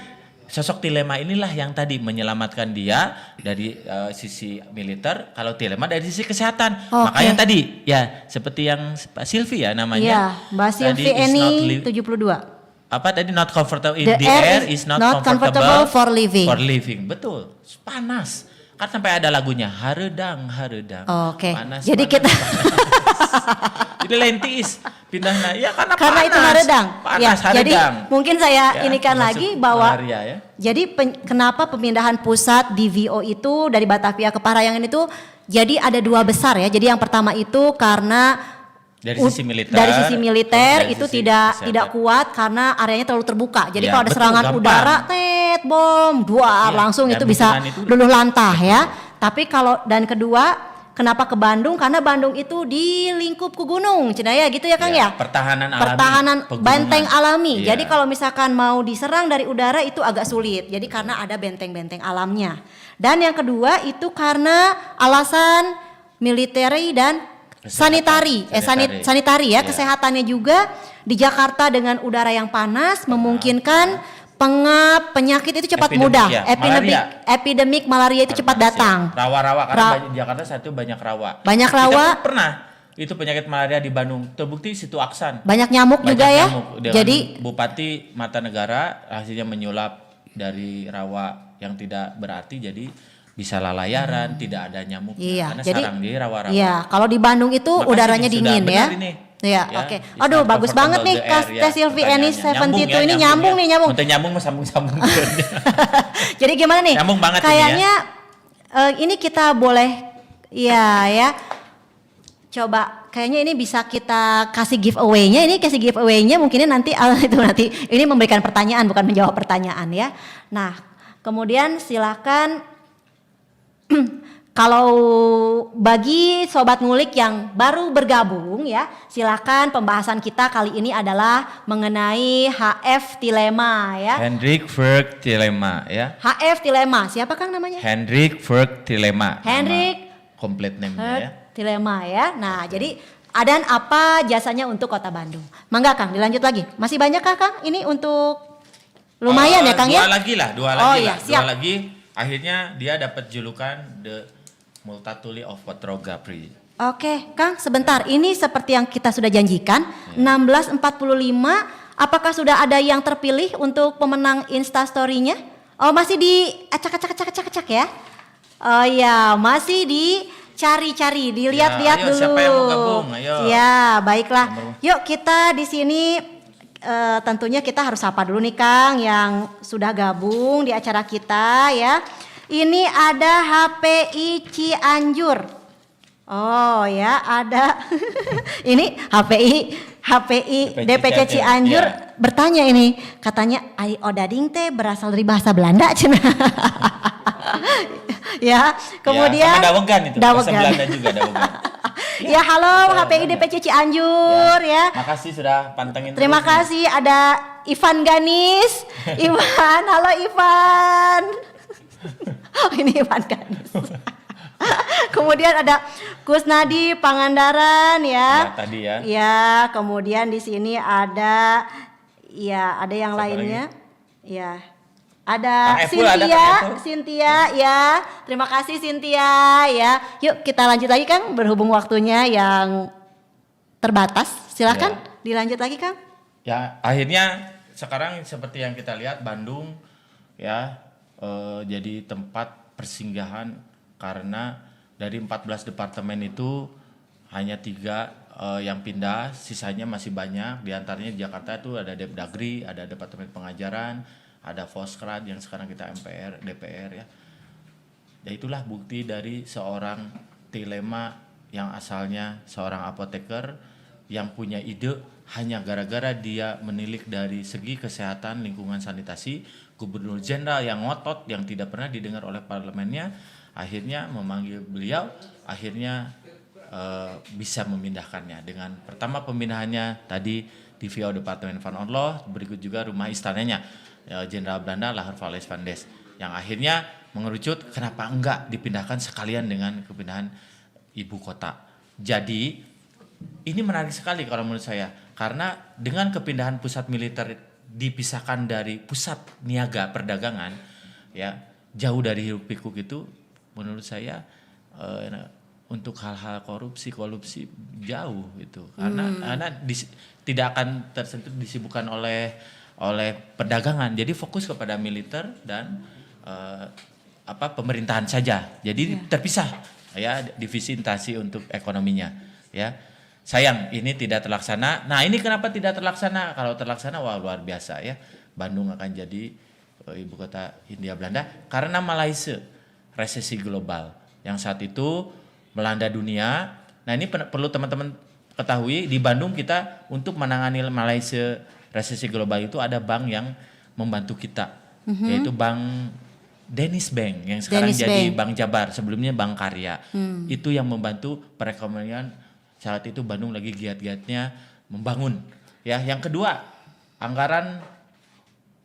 sosok Tilema inilah yang tadi menyelamatkan dia dari sisi militer, kalau Tilema dari sisi kesehatan. Oke. Makanya tadi ya seperti yang Pak Silvi ya namanya. Iya, Mbak Tadi Sylvie is not Eni li- 72. apa tadi not comfortable in The the air is not comfortable for living. Betul. Panas. Kan sampai ada lagunya haredang. Oke. Panas, Jadi panas, kita panas. Jadi lentis pindahnya ya karena karena panas. itu haredang. Panas Ya, jadi haredang. mungkin saya Ya, inikan termasuk lagi bahwa malaria ya. jadi kenapa pemindahan pusat DVO itu dari Batavia ke Parahyangan itu jadi ada dua besar ya. Jadi yang pertama itu karena Dari sisi militer. dari sisi militer dari itu sisi tidak kesehatan. kuat karena areanya terlalu terbuka. Jadi Ya, kalau ada betul, serangan gampang. udara, bom, duar Iya, langsung dan itu bisa lingkungan itu luluh lantah ya. Tapi kalau dan kedua, kenapa ke Bandung? Karena Bandung itu di lingkup ke gunung, Cenaya gitu ya Kang Ya, ya. pertahanan alami. Pertahanan pegunungan. benteng alami. Iya. Jadi kalau misalkan mau diserang dari udara itu agak sulit. Jadi karena ada benteng-benteng alamnya. Dan yang kedua itu karena alasan militeri dan sanitari. Sanitari ya, Iya. kesehatannya juga di Jakarta dengan udara yang panas memungkinkan penyakit itu cepat Epidemik mudah. ya, Epidemik malaria itu cepat datang. Rawa-rawa karena Jakarta satu banyak rawa. Banyak Kita rawa. pun pernah itu penyakit malaria di Bandung. Terbukti situ Aksan. Banyak nyamuk juga ya. Nyamuk. Dengan Jadi Bupati Mata Negara hasilnya menyulap dari rawa yang tidak berarti jadi bisa lalayaran, tidak ada nyamuk iya, karena jadi sarang di rawa-rawa. iya, kalau di Bandung itu Makanya udaranya sudah dingin benar ya. ini. Iya, Ya, oke. it's Aduh, not bagus banget nih comfortable Kak the air, ya, Sylvie Eni pertanyaannya. 72 ini nyambung nih, nyambung. Untuk nyambung mah sambung-sambung. Jadi gimana nih? Nyambung banget ini Kayaknya ini kita boleh ya. Coba kayaknya ini bisa kita kasih giveaway-nya. Ini kasih giveaway-nya mungkin nanti ini memberikan pertanyaan bukan menjawab pertanyaan ya. Nah, kemudian silakan kalau bagi sobat ngulik yang baru bergabung ya, silakan pembahasan kita kali ini adalah mengenai HF Tilema ya. Hendrik Verk Tilema ya. HF Tilema, siapa Kang namanya? Hendrik Verk Tilema. Hendrik Nama complete name-nya ya. Tilema ya. Nah, jadi dan apa jasanya untuk Kota Bandung? Mangga Kang, dilanjut lagi. Masih banyak kah Kang? Ini untuk lumayan ya Kang ya? Dua lagi lah. Iya, siap. Dua lagi. Akhirnya dia dapat julukan The Multatuli of Petrography. Oke, Kang, sebentar. Ini seperti yang kita sudah janjikan, 16.45. Apakah sudah ada yang terpilih untuk pemenang Instastory-nya? Oh, masih di acak ya? Oh iya, masih di dicari-cari, dilihat-lihat Ya, ayo, dulu. siapa yang mau gabung? Ayo. Ya, baiklah. Nomor- Yuk kita di sini tentunya kita harus sapa dulu nih Kang yang sudah gabung di acara kita ya. Ini ada HPI Cianjur. Oh ya, ada ini HPI DPC Cianjur ya. bertanya ini, katanya ai odading teh berasal dari bahasa Belanda cenah. Ya, kemudian sama Dawegan itu, bahasa Dawegan. Belanda juga Dawegan. Ya, halo Bahasa HPI Belanda. DPC Cianjur ya. Makasih sudah pantengin Terima terus nih. kasih ada Ivan Ganis. Ivan, halo Ivan. Oh, ini Ivan Ganis. Kemudian ada Kusnadi Pangandaran ya. Ya, tadi ya. Ya, kemudian di sini ada yang Siapa lainnya. Ya. Ada Kang Epul, ada Cynthia, Kang Epul. Cynthia ya. Terima kasih Cynthia ya. Yuk kita lanjut lagi Kang, berhubung waktunya yang terbatas. Silakan dilanjut lagi Kang. Ya, akhirnya sekarang seperti yang kita lihat Bandung ya jadi tempat persinggahan karena dari 14 departemen itu hanya 3 yang pindah, sisanya masih banyak. Di antaranya di Jakarta itu ada Depdagri, ada Departemen Pengajaran, ada Foskrad yang sekarang kita MPR, DPR ya. Ya itulah bukti dari seorang Tilema yang asalnya seorang apoteker yang punya ide hanya gara-gara dia menilik dari segi kesehatan lingkungan sanitasi, gubernur jenderal yang ngotot yang tidak pernah didengar oleh parlemennya akhirnya memanggil beliau, akhirnya bisa memindahkannya dengan pertama pemindahannya tadi di VO Departemen Van Orlov, berikut juga rumah istananya Jenderal Belanda Lahar Valles van Des yang akhirnya mengerucut kenapa enggak dipindahkan sekalian dengan kepindahan ibu kota. Jadi ini menarik sekali kalau menurut saya karena dengan kepindahan pusat militer dipisahkan dari pusat niaga perdagangan ya jauh dari hiruk pikuk itu menurut saya untuk hal-hal korupsi jauh itu karena tidak akan tersentuh disibukkan oleh perdagangan jadi fokus kepada militer dan pemerintahan saja jadi terpisah ya divisi intasi untuk ekonominya ya sayang ini tidak terlaksana. Nah ini kenapa tidak terlaksana? Kalau terlaksana wah luar biasa ya Bandung akan jadi ibu kota Hindia Belanda karena Malaysia resesi global yang saat itu melanda dunia. Nah ini perlu teman-teman ketahui di Bandung kita untuk menangani Malaysia resesi global itu ada bank yang membantu kita yaitu Bank Danish Bank yang sekarang Danish jadi Bank. Bank Jabar sebelumnya Bank Karya itu yang membantu perekonomian saat itu Bandung lagi giat-giatnya membangun ya. Yang kedua anggaran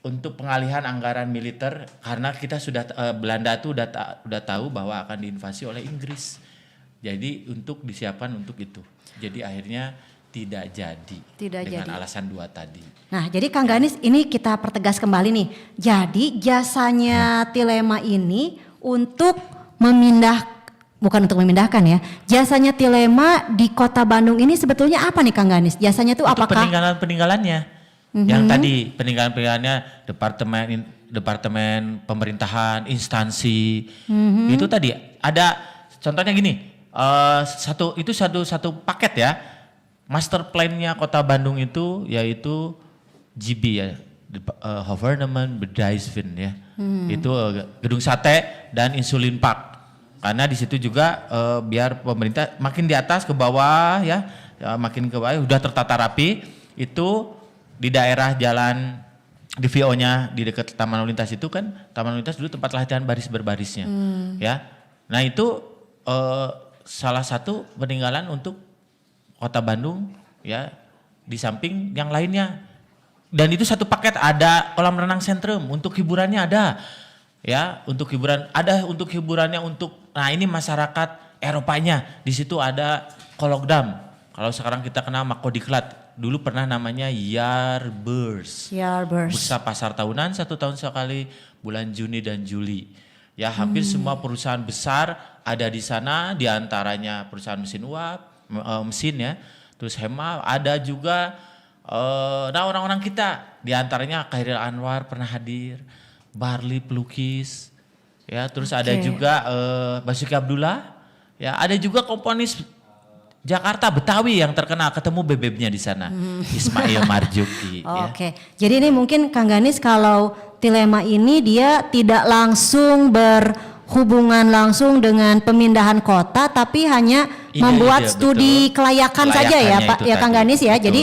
untuk pengalihan anggaran militer karena kita sudah Belanda tuh udah tahu bahwa akan diinvasi oleh Inggris. Jadi untuk disiapkan untuk itu. Jadi akhirnya tidak jadi dengan alasan 2 tadi. Nah, jadi Kang Ganis ini kita pertegas kembali nih. Jadi jasanya Tilema ini untuk bukan untuk memindahkan ya. Jasanya Tilema di Kota Bandung ini sebetulnya apa nih Kang Ganis? Jasanya tuh Untuk apakah peninggalan-peninggalannya. Yang tadi peninggalan-peninggalannya departemen pemerintahan, instansi. Itu tadi ada contohnya gini. Satu paket ya. Master plan-nya Kota Bandung itu yaitu GB ya. Government Bedrijven ya. Itu gedung sate dan insulin park. Karena di situ juga biar pemerintah makin di atas ke bawah ya makin ke bawah udah tertata rapi itu di daerah jalan di VO-nya di dekat Taman Lalu Lintas itu kan Taman Lalu Lintas dulu tempat latihan baris berbarisnya ya. Nah itu salah satu peninggalan untuk Kota Bandung ya di samping yang lainnya dan itu satu paket ada kolam renang sentrum untuk hiburannya ada. Ya, untuk hiburannya untuk nah ini masyarakat Eropanya. Di situ ada Kolokdam. Kalau sekarang kita kenal Makodiklat. Dulu pernah namanya Jaarbeurs. Bursa pasar tahunan 1 tahun sekali bulan Juni dan Juli. Ya, hampir semua perusahaan besar ada di sana, di antaranya perusahaan mesin uap, mesin ya. Terus Hema ada juga orang-orang kita, di antaranya Khairil Anwar pernah hadir. Barli pelukis, ya terus ada juga Basuki Abdullah, Ya, ada juga komponis Jakarta Betawi yang terkenal, ketemu bebebnya di sana, Ismail Marzuki. Ya. Oke, jadi ini mungkin Kang Ganis kalau Tilema ini dia tidak langsung berhubungan langsung dengan pemindahan kota, tapi hanya membuat Ide-ide, studi betul. kelayakan saja ya Kelayakannya Pak, itu ya Kang tadi, Ganis ya. betul. Jadi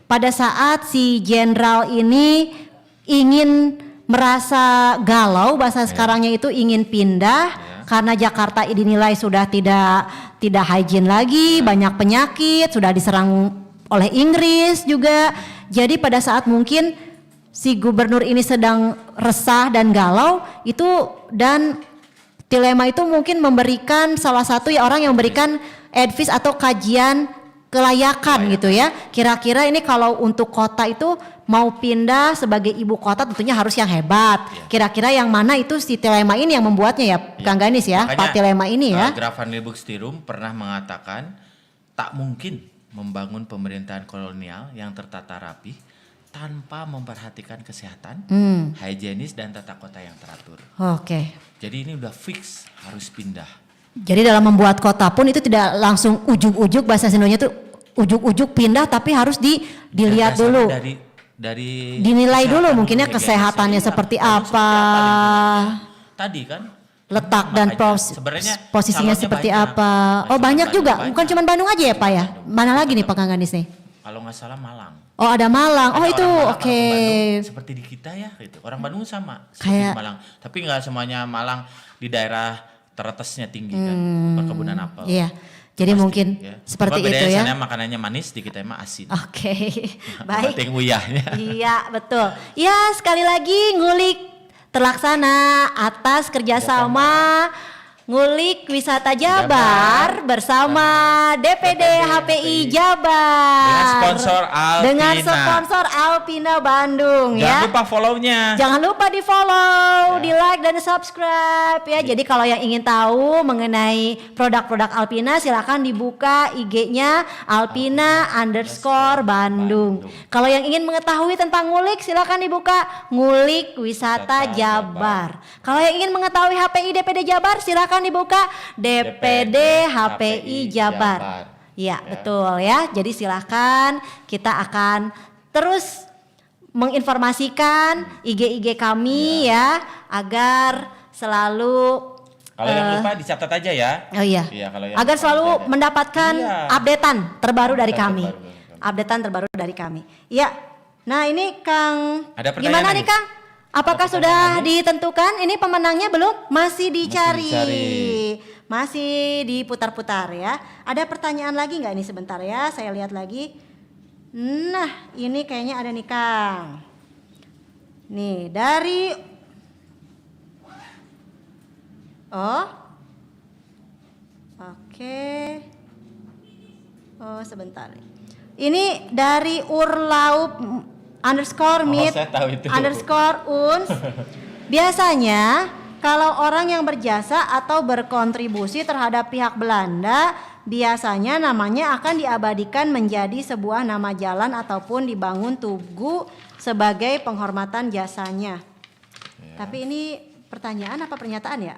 pada saat si jenderal ini ingin merasa galau, bahasa sekarangnya itu ingin pindah karena Jakarta dinilai sudah tidak hygiene lagi, banyak penyakit, sudah diserang oleh Inggris juga. Jadi pada saat mungkin si gubernur ini sedang resah dan galau itu, dan Tilema itu mungkin memberikan salah satu ya orang yang memberikan advice atau kajian kelayakan gitu ya. Kira-kira ini kalau untuk kota itu mau pindah sebagai ibu kota tentunya harus yang hebat. Kira-kira yang mana itu si Tilema ini yang membuatnya ya, Kang Ganis ya, Makanya, Pak Tilema ini ya. Graf van Leeuwenhoek pernah mengatakan tak mungkin membangun pemerintahan kolonial yang tertata rapi tanpa memperhatikan kesehatan, higienis dan tata kota yang teratur. Oke. Jadi ini udah fix harus pindah. Jadi dalam membuat kota pun itu tidak langsung ujuk-ujuk, bahasa Indonesia itu ujuk-ujuk pindah, tapi harus dilihat Berdasarkan dulu. Dari Dinilai kesehatan dulu mungkinnya higienis. kesehatannya Iya, seperti bagus apa. Tadi kan Letak dan makanya sebenarnya posisinya calonnya seperti banyak. apa. Nggak Oh cuma banyak juga, Bandung, bukan banyak. cuma Bandung aja ya Pak ya. Mana lagi nih Pak Kang Ganis nih? Kalau nggak salah Malang. Oh ada Malang, oh Ada itu orang Malang, oke. orang Bandung, seperti di kita ya gitu. Orang Bandung sama seperti Kayak- di Malang. Tapi nggak semuanya Malang di daerah teratasnya tinggi kan, perkebunan apel. Iya, jadi Pasti, mungkin ya. seperti Cuma itu bedanya ya. sana makanannya manis, di kita emang asin. Oke, baik. Penting uyahnya. Iya betul. Ya sekali lagi ngulik terlaksana atas kerjasama ngulik wisata Jabar bersama DPD HPI Jabar. Dengan sponsor Alpina. Dengan sponsor Alpina Bandung Jangan ya. lupa follow-nya. Jangan lupa di follow, Ya. di like dan subscribe ya. Jadi kalau yang ingin tahu mengenai produk-produk Alpina silakan dibuka IG-nya Alpina_Bandung. Kalau yang ingin mengetahui tentang ngulik silakan dibuka ngulik wisata Wisata Jabar. Kalau yang ingin mengetahui HPI DPD Jabar silakan dibuka DPD HPI Jabar. Ya, betul ya. Jadi silakan kita akan terus menginformasikan IG kami ya agar selalu Kalau yang lupa dicatat aja ya. oh iya. Kalau yang Agar lupa selalu dicatat. mendapatkan Iya. updatean terbaru dari Updatean kami. terbaru dari kami. Updatean terbaru dari kami. Ya. Nah, ini Kang Ada pertanyaan gimana lagi? nih Kang? Apakah Ada sudah pertanyaan lagi? ditentukan? Ini pemenangnya belum? Masih dicari. dicari. Masih diputar-putar ya. Ada pertanyaan lagi nggak ini sebentar ya? Saya lihat lagi. Nah, ini kayaknya ada nih Kang. Nih, dari Oh. Oke. Oh, sebentar. Ini dari Urlaup_meet saya tahu itu. _uns. Biasanya kalau orang yang berjasa atau berkontribusi terhadap pihak Belanda, biasanya namanya akan diabadikan menjadi sebuah nama jalan ataupun dibangun tugu sebagai penghormatan jasanya. Tapi ini pertanyaan apa pernyataan ya?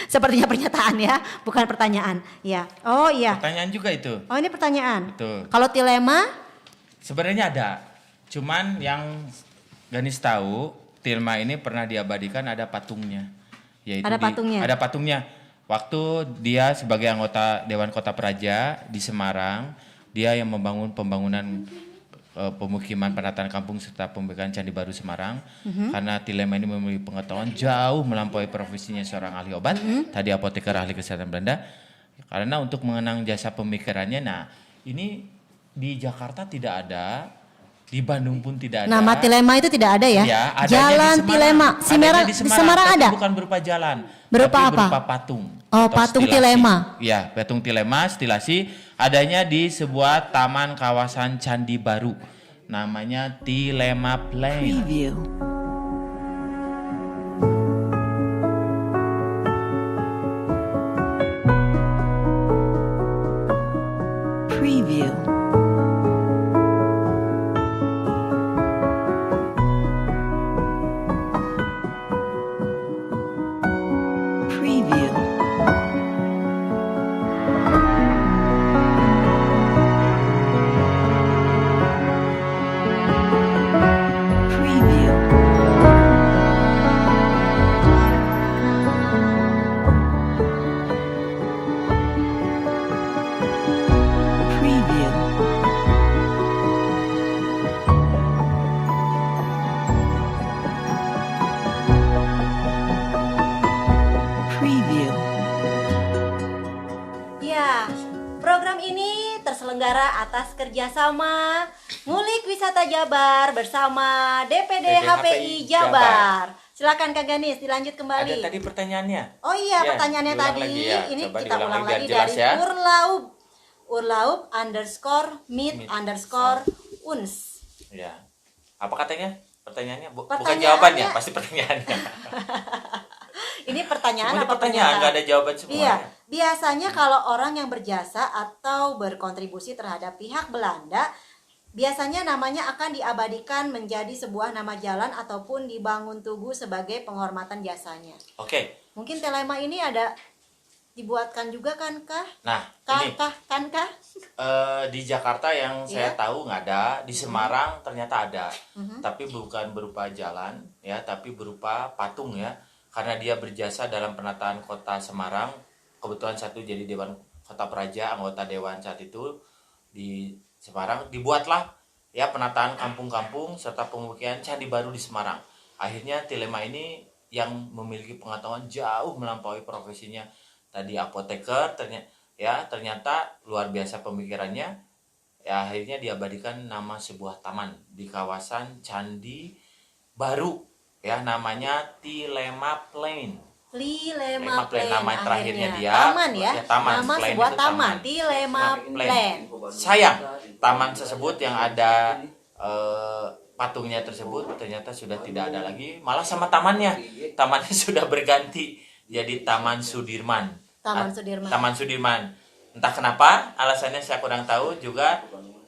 Sepertinya pernyataan ya, bukan pertanyaan. Ya. Oh iya. Pertanyaan juga itu. Oh ini pertanyaan. Betul. Kalau Tilema, Sebenarnya ada. Cuman yang Ganis tahu, Tilma ini pernah diabadikan ada patungnya. Yaitu Ada patungnya? Ada patungnya. Waktu dia sebagai anggota Dewan Kota Praja di Semarang, dia yang membangun pembangunan pemukiman penataan kampung serta pembebasan Candi Baru Semarang. Karena Tilema ini memiliki pengetahuan jauh melampaui profesinya seorang ahli obat, tadi apoteker ahli kesehatan Belanda. Karena untuk mengenang jasa pemikirannya, nah ini di Jakarta tidak ada, di Bandung pun tidak ada. nama Tilema itu tidak ada ya? Ya, adanya Jalan di Semarang. Tilema, Adanya di Semarang tapi ada. bukan berupa jalan, Berupa tapi apa? berupa patung. Oh, atau patung stilasi. Tilema. Ya, patung Tilema, stilasi adanya di sebuah taman kawasan Candi Baru. Namanya Tilema Plain. Preview. Preview. Preview. Ya, program ini terselenggara atas kerjasama Ngulik Wisata Jabar bersama DPD HPI Jabar. Silakan Kak Ganis, dilanjut kembali. Ada tadi pertanyaannya. Oh iya, Ya, pertanyaannya diulang tadi lagi ya. ini Coba kita diulang ulang lagi biar lagi jelas dari ya. urlaub_meet_uns. Ya. Apa katanya? Pertanyaannya bukan Pertanyaannya- jawabannya, pasti pertanyaannya. Ini pertanyaan Semuanya apa pertanyaan, pernyataan? nggak ada jawaban semuanya. Iya, biasanya kalau orang yang berjasa atau berkontribusi terhadap pihak Belanda, biasanya namanya akan diabadikan menjadi sebuah nama jalan ataupun dibangun tugu sebagai penghormatan jasanya. Oke. Mungkin telema ini ada dibuatkan juga kan kah? Nah, ini Kan kah? di Jakarta yang saya Iya. tahu nggak ada, di Semarang ternyata ada. Tapi bukan berupa jalan ya, tapi berupa patung ya. Karena dia berjasa dalam penataan kota Semarang, kebetulan satu jadi Dewan Kota Praja, anggota dewan saat itu di Semarang, dibuatlah ya penataan kampung-kampung serta pemukiman candi baru di Semarang. Akhirnya Tilema ini yang memiliki pengetahuan jauh melampaui profesinya tadi apoteker, ternyata luar biasa pemikirannya. Ya akhirnya diabadikan nama sebuah taman di kawasan Candi Baru ya, namanya Tilema Plain. Tilema Plain nama terakhirnya akhirnya. dia. Taman ya. Ya, taman. Nama Plain sebuah itu taman, taman. Tilema Plain. Plain. Sayang, taman tersebut yang ada patungnya tersebut ternyata sudah tidak ada lagi. Malah sama tamannya sudah berganti jadi Taman Sudirman. Taman Sudirman. Taman Sudirman. Entah kenapa, alasannya saya kurang tahu juga.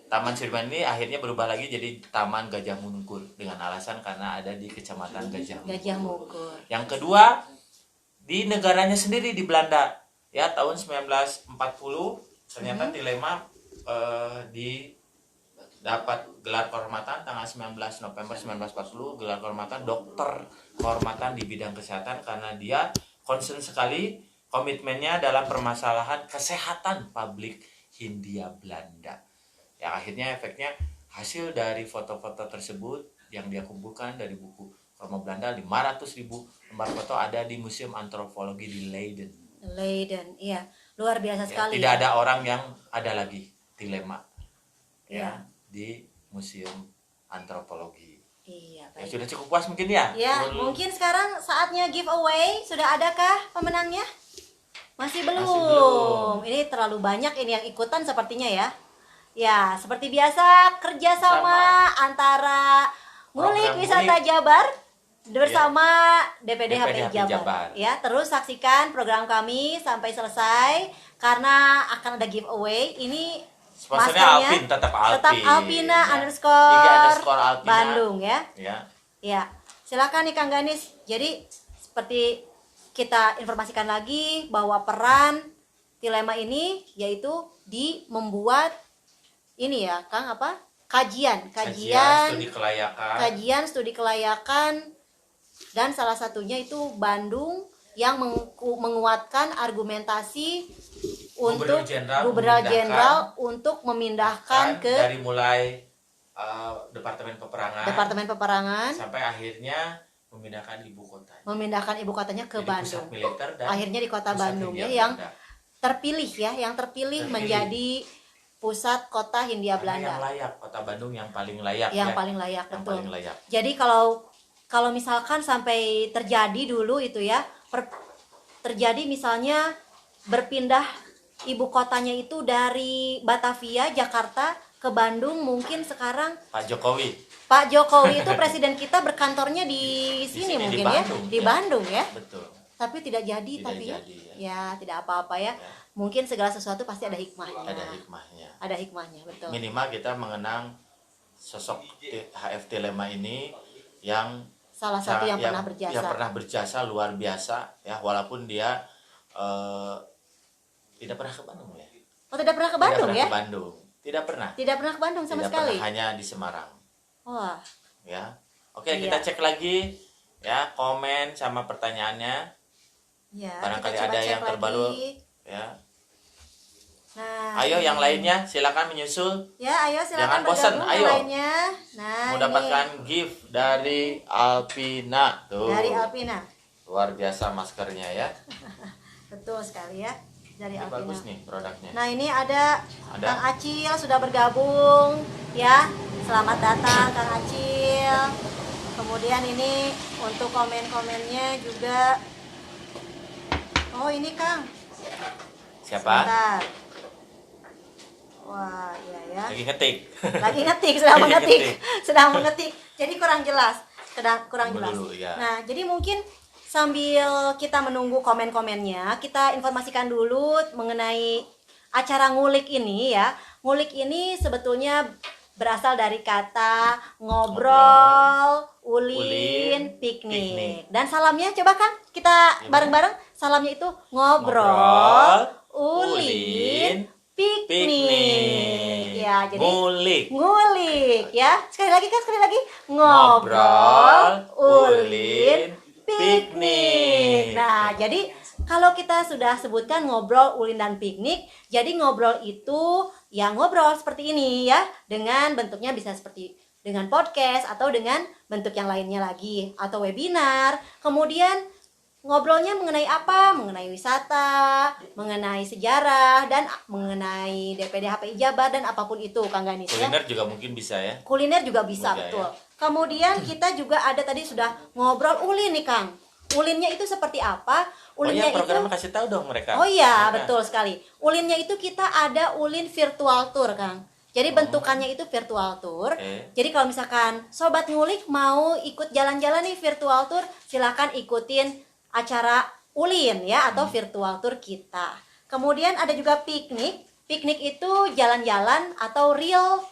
Taman Sudirman ini akhirnya berubah lagi jadi Taman Gajah Mungkur dengan alasan karena ada di Kecamatan Gajah Mungkur. Gajah Mungkur. Yang kedua, di negaranya sendiri di Belanda ya, tahun 1940 ternyata Tilema dapat gelar kehormatan tanggal 19 November 1940, gelar kehormatan dokter kehormatan di bidang kesehatan karena dia concern sekali, komitmennya dalam permasalahan kesehatan publik Hindia Belanda. Ya akhirnya efeknya hasil dari foto-foto tersebut yang dia kumpulkan dari buku Roma Belanda, 500.000 lembar foto ada di Museum Antropologi di Leiden. Leiden, iya, luar biasa Ya, sekali. tidak ya. ada orang yang ada lagi Tilema Iya. ya di Museum Antropologi. Iya, Ya, baik. sudah cukup puas mungkin ya? Ya, mungkin sekarang saatnya giveaway. Sudah adakah pemenangnya? Masih belum. belum. Ini terlalu banyak ini yang ikutan sepertinya ya. Ya, seperti biasa kerjasama antara Ngulik Program Wisata Ngulik. Jabar bersama DPD HPI HPI Jabar. Jabar. Ya, terus saksikan program kami sampai selesai karena akan ada giveaway. Ini Sponsornya maskernya Alpin, tetap Alpin. Alpina Ya. underscore Tiga underscore Alpina. Bandung ya. Ya. Ya, silakan nih Kang Ganis. Jadi seperti kita informasikan lagi bahwa peran Tilema ini yaitu di membuat ini ya, Kang apa? Kajian Studi kelayakan. kajian studi kelayakan dan salah satunya itu Bandung yang menguatkan argumentasi untuk Gubernur Jenderal untuk memindahkan ke dari mulai Departemen Peperangan sampai akhirnya memindahkan ibu kotanya ke jadi Bandung. pusat militer dan Akhirnya di kota pusat Bandung ya Hindia yang Belanda. terpilih menjadi pusat kota Hindia Karena Belanda. yang layak, kota Bandung yang paling layak Yang ya. paling layak, Yang betul. paling layak. Jadi kalau misalkan sampai terjadi dulu itu ya, terjadi misalnya berpindah ibu kotanya itu dari Batavia, Jakarta ke Bandung, mungkin sekarang Pak Jokowi Pak Jokowi itu presiden kita berkantornya di sini sini, mungkin di ya, Bandung, di ya. Bandung ya. betul. Tapi tidak jadi Tidak tapi ya. jadi, Ya, tidak apa-apa ya. Ya. Mungkin segala sesuatu pasti ada hikmahnya. Ada hikmahnya. Ada hikmahnya, betul. Minimal kita mengenang sosok HF Tilema ini yang Salah satu yang pernah berjasa. Yang pernah berjasa luar biasa ya, walaupun dia tidak pernah ke Bandung ya. Oh, tidak pernah ke Bandung tidak ya? pernah ke Bandung. Tidak pernah. Tidak pernah ke Bandung sama Tidak sekali. pernah, hanya di Semarang Wah, ya. Oke, Iya. kita cek lagi ya komen sama pertanyaannya. ya. Barangkali kita coba ada cek yang terbaru lagi. ya. Nah, Ayo ini. yang lainnya silakan menyusul. Ya, ayo silakan Jangan bosan, bergabung ayo. yang lainnya. Nah, Mendapatkan gift dari Alpina tuh. ini dari Alpina. Luar biasa maskernya ya. Betul sekali ya. Dari Ini Alpina. bagus nih produknya. Nah, ini ada Ada. Kang Acil sudah bergabung ya. Selamat datang Kang Acil. Kemudian ini untuk komen-komennya juga. Oh, ini Kang. Siapa? Sebentar. Wah, iya ya. Lagi ngetik. Lagi ngetik, sedang Lagi mengetik. ngetik. Sedang mengetik. Jadi kurang jelas. Kurang Tunggu jelas. dulu, ya. Nah, jadi mungkin sambil kita menunggu komen-komennya, kita informasikan dulu mengenai acara ngulik ini ya. Ngulik ini sebetulnya berasal dari kata ngobrol, ulin, piknik. Dan salamnya coba Kang, kita Gimana? bareng-bareng. Salamnya itu ngobrol, ulin, piknik. Ya, jadi ngulik ya. Sekali lagi Kang, sekali lagi. Ngobrol, ulin, piknik. Nah, jadi kalau kita sudah sebutkan ngobrol, ulin, dan piknik, jadi ngobrol itu ya ngobrol seperti ini ya, dengan bentuknya bisa seperti dengan podcast atau dengan bentuk yang lainnya lagi, atau webinar. Kemudian ngobrolnya mengenai apa? Mengenai wisata, mengenai sejarah, dan mengenai DPD HPI Jabar, dan apapun itu Kang Ganis ya. Kuliner juga mungkin bisa ya. Kuliner juga bisa, Budaya. betul. Kemudian kita juga ada tadi sudah ngobrol ulin nih Kang. Ulinnya itu seperti apa? Ulinnya program itu kasih tahu dong mereka. Oh iya, Mereka. betul sekali. Ulinnya itu kita ada ulin virtual tour, Kang. Jadi bentukannya itu virtual tour. Oke. Jadi kalau misalkan sobat ngulik mau ikut jalan-jalan nih virtual tour, silakan ikutin acara ulin ya, atau virtual tour kita. Kemudian ada juga piknik. Piknik itu jalan-jalan atau real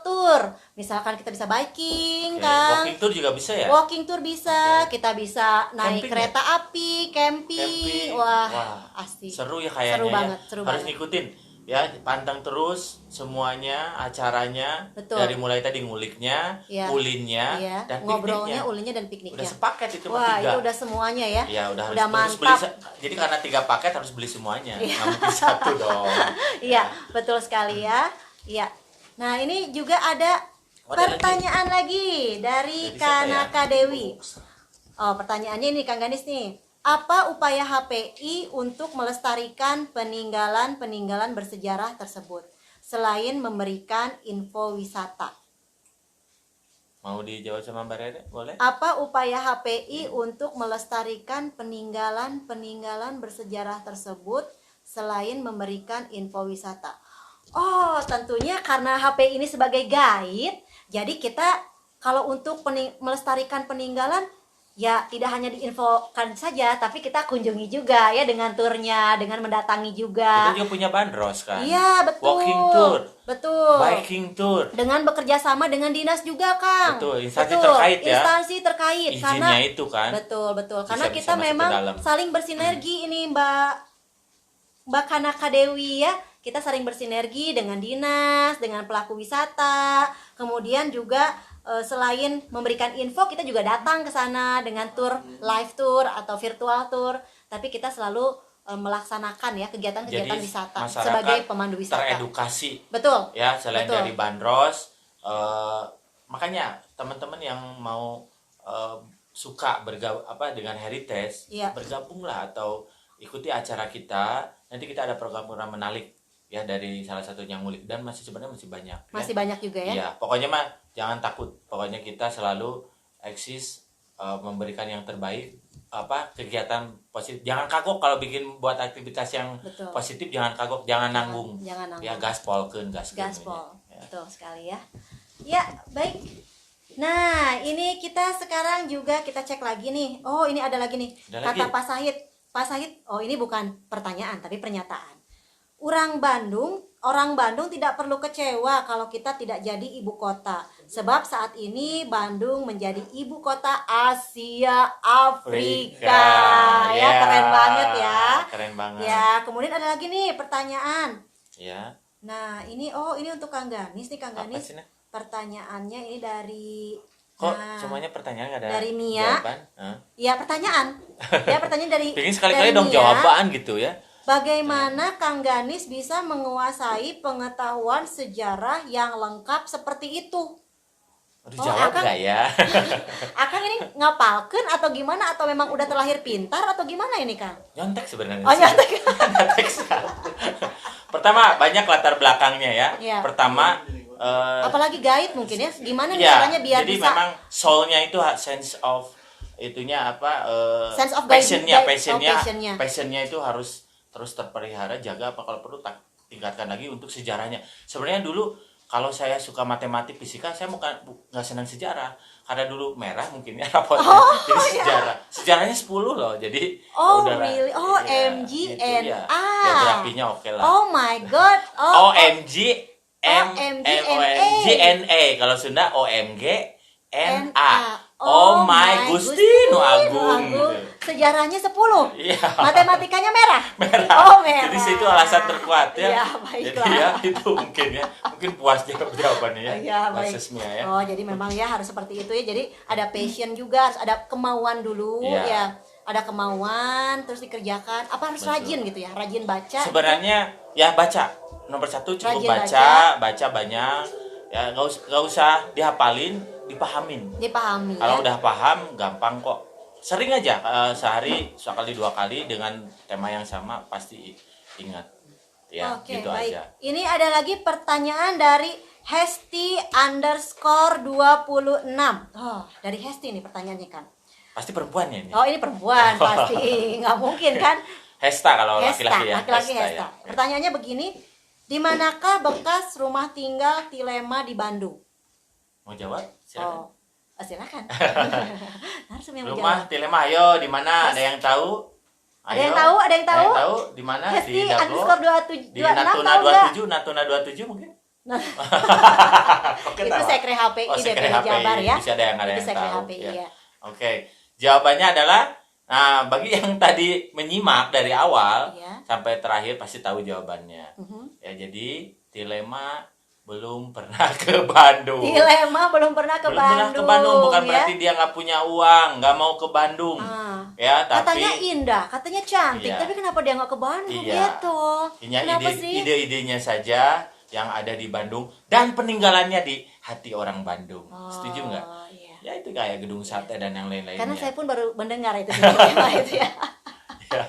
tour. Misalkan kita bisa biking, Oke. Kang. Walking tour juga bisa ya? Walking tour bisa, kita bisa naik Camping kereta api, camping. Wah, asik. Seru ya kayaknya. Seru ya. banget, seru Harus banget. ngikutin ya, pantang terus semuanya acaranya. Betul. Dari mulai tadi nguliknya, Iya. ulinnya, Iya, dan ngobrolnya, pikniknya. ulinnya, dan pikniknya. Udah sepaket itu Wah, bertiga. itu udah semuanya ya. Ya udah harus beli mantap. jadi karena 3 paket harus beli semuanya. Iya. Nggak mungkin satu dong. Iya, betul sekali ya. Iya. Nah, ini juga ada Oh, ada pertanyaan lagi dari Dari siapa ya? Kanaka Dewi. Oh, pertanyaannya ini Kang Ganis nih. Apa upaya HPI untuk melestarikan peninggalan-peninggalan bersejarah tersebut selain memberikan info wisata? Mau dijawab sama Mbak Rere? Boleh? Apa upaya HPI untuk melestarikan peninggalan-peninggalan bersejarah tersebut selain memberikan info wisata? Oh, tentunya karena HPI ini sebagai guide, jadi kita kalau untuk melestarikan peninggalan ya tidak hanya diinfokan saja, tapi kita kunjungi juga ya dengan turnya, dengan mendatangi juga. Kita juga punya bandros kan? Iya, betul. Walking tour, Betul. biking tour. Dengan bekerja sama dengan dinas juga, Kang. Betul, instansi terkait ya. Instansi terkait. Izinnya itu kan. Betul. Bisa- Karena bisa kita masuk ke memang dalam. saling bersinergi ini, Mbak Kanaka Dewi ya. Kita saling bersinergi dengan dinas, dengan pelaku wisata. Kemudian juga selain memberikan info, kita juga datang ke sana dengan tour, live tour atau virtual tour. Tapi kita selalu melaksanakan ya kegiatan-kegiatan Jadi wisata masyarakat sebagai pemandu wisata. teredukasi Betul. ya, selain Betul. dari bandros. Makanya teman-teman yang mau suka dengan heritage, Iya. bergabunglah atau ikuti acara kita. Nanti kita ada program-program menarik ya dari salah satunya ngulik, dan sebenarnya masih banyak. Masih ya. banyak juga ya. Iya, pokoknya mah jangan takut. Pokoknya kita selalu eksis memberikan yang terbaik, kegiatan positif. Jangan kagok kalau buat aktivitas yang Betul. positif, jangan kagok, jangan nanggung. Jangan nanggung. Ya gaspolkeun, Gaspol. Ya. Betul sekali ya. Ya, baik. Nah, ini kita sekarang juga kita cek lagi nih. Oh, ini ada lagi nih. Ada Kata lagi? Pak Sahid. Pak Sahid, oh ini bukan pertanyaan tapi pernyataan. Orang Bandung tidak perlu kecewa kalau kita tidak jadi ibu kota. Sebab saat ini Bandung menjadi ibu kota Asia Afrika. Ya, keren banget ya. Keren banget. Ya, kemudian ada lagi nih pertanyaan. Ya. Nah, ini untuk Kang Ganis nih, Kang Apa Ganis. sih, Nah? Pertanyaannya ini dari Kok semuanya pertanyaan nggak ada dari Mia. jawaban? Hah? Ya, pertanyaan. Ya, pertanyaan dari Pengen sekali-kali dari dong Mia. jawaban gitu ya. Bagaimana Kang Ganis bisa menguasai pengetahuan sejarah yang lengkap seperti itu? Aduh, Oh, jawab Akang- nggak ya? Akang ini ngapalkeun atau gimana, atau memang udah terlahir pintar atau gimana ini, Kang? Nyontek sebenarnya. Oh, nyontek. Nyontek sekali. Pertama, banyak latar belakangnya ya. Iya. Pertama, Apalagi guide mungkin ya. Gimana nih iya, caranya biar jadi bisa memang soul-nya itu sense of itunya apa? Sense of passionnya, passionnya. passionnya itu harus terus terpelihara, jaga apa kalau perlu tingkatkan lagi untuk sejarahnya. Sebenarnya dulu kalau saya suka matematik fisika, saya nggak senang sejarah karena dulu merah mungkin ya rapotnya. Jadi sejarah, sejarahnya 10 loh. Jadi Oh, udahlah. really? Iya, OMG gitu and ya. ah. Geografinya oke lah. Oh my god. Oh, OMG OMG, OMG NA, kalau Sunda OMG NA. NA. Oh my Gusti nu agung. Agung. Gitu. Sejarahnya 10. Iya. Matematikanya merah. Merah. Oh, merah. Jadi situ alasan terkuat ya. Iya, baiklah. Jadi ya itu mungkin ya. Mungkin puas jawabannya ya. Iya, baik. Basisnya ya. Oh, jadi memang ya harus seperti itu ya. Jadi ada passion juga, harus ada kemauan dulu Iya. ya. Ada kemauan terus dikerjakan. Apa harus Betul. rajin gitu ya? Rajin baca. Sebenarnya ya baca. Nomor satu cukup Rajin baca banyak. Ya nggak usah dihafalin, dipahamin. Dipahami Kalau ya. udah paham, gampang kok. Sering aja sehari sekali 2 kali dengan tema yang sama pasti ingat. Ya, Oke, gitu baik. aja. Ini ada lagi pertanyaan dari Hesti_26. Oh, dari Hesti nih pertanyaannya kan. Pasti perempuan ya ini. Oh, ini perempuan pasti. Nggak mungkin kan? Hesta kalau Hesta, laki-laki ya. laki-laki Hesta, Hesta. ya. Pertanyaannya begini, di manakah bekas rumah tinggal Tilema di Bandung? Mau jawab? Silakan. Silakan. Langsung yang Rumah menjawab. Tilema, ayo di mana? Ada yang tahu? Ada yang tahu? Ada yang tahu? Di mana? Hesti Di Dago? underscore 27 Di 26 Natuna tahu nggak? 27, Natuna 27 mungkin? Nah, Oke, itu tahu. sekre HPI Oh, sekre DPD HPI. Jabar ya. Bisa ada yang Itu sekre tahu. HPI Ya. ya. Oke. Jawabannya adalah bagi yang tadi menyimak dari awal Iya. sampai terakhir pasti tahu jawabannya. Ya, jadi Tilema belum pernah ke Bandung. Tilema belum pernah ke Belum pernah Bandung. ke Bandung, bukan ya. berarti dia nggak punya uang, nggak mau ke Bandung. Ah. Ya, tapi Katanya indah, katanya cantik, Iya. tapi kenapa dia nggak ke Bandung Iya. gitu? Ini Kenapa sih? ide-idenya saja yang ada di Bandung dan peninggalannya di hati orang Bandung. Setuju nggak? Oh, iya. Ya itu kayak gedung sate dan yang lain-lainnya. Karena saya pun baru mendengar itu Tilema itu ya. Ya.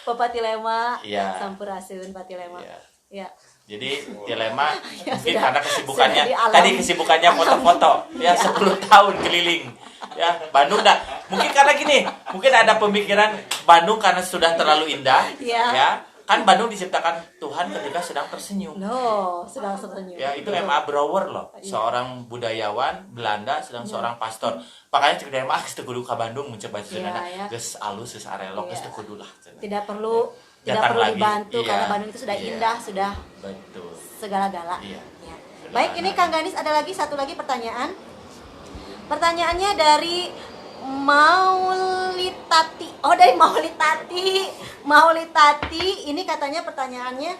Bapak Tilema, Iya. Sampurasun Pak Tilema. Iya. Ya. Jadi Tilema Ya, mungkin sudah- karena kesibukannya sudah di alam. tadi kesibukannya foto-foto ya 10 tahun keliling ya Bandung dah mungkin karena gini mungkin ada pemikiran Bandung karena sudah terlalu indah Iya. ya kan Bandung diciptakan Tuhan ketika sedang tersenyum No, sedang setuju. ya itu M.A. Brouwer loh seorang budayawan Belanda sedang seorang pastor makanya cerita M.A. geus teu kudu ka Bandung mencoba cenah ya. geus alus geus arelok geus teu kudu lah cenah. Tidak perlu Datang lagi. dibantu Iya. karena Bandung itu sudah Iya. indah, sudah Betul. segala-gala. Iya. Ya. Baik, ini Kang Ganis ada lagi satu lagi pertanyaan. Pertanyaannya dari Maulitati. Oh, dari Maulitati. Maulitati, ini katanya pertanyaannya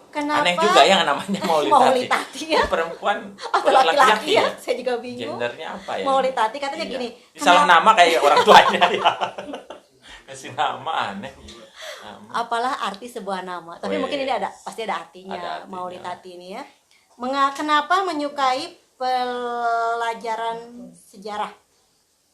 kenapa Aneh juga yang namanya Maulitati. Maulitati ya? Perempuan Atau laki-laki ya? Saya juga bingung. Gendernya apa ya? Maulitati katanya Iya. gini. Ini salah nama kayak orang tuanya ya. Kasih nama aneh. Nama. Apalah arti sebuah nama? Tapi Weh. mungkin ini pasti ada artinya. Ada artinya. Maulitati ini ya. Kenapa menyukai pelajaran sejarah?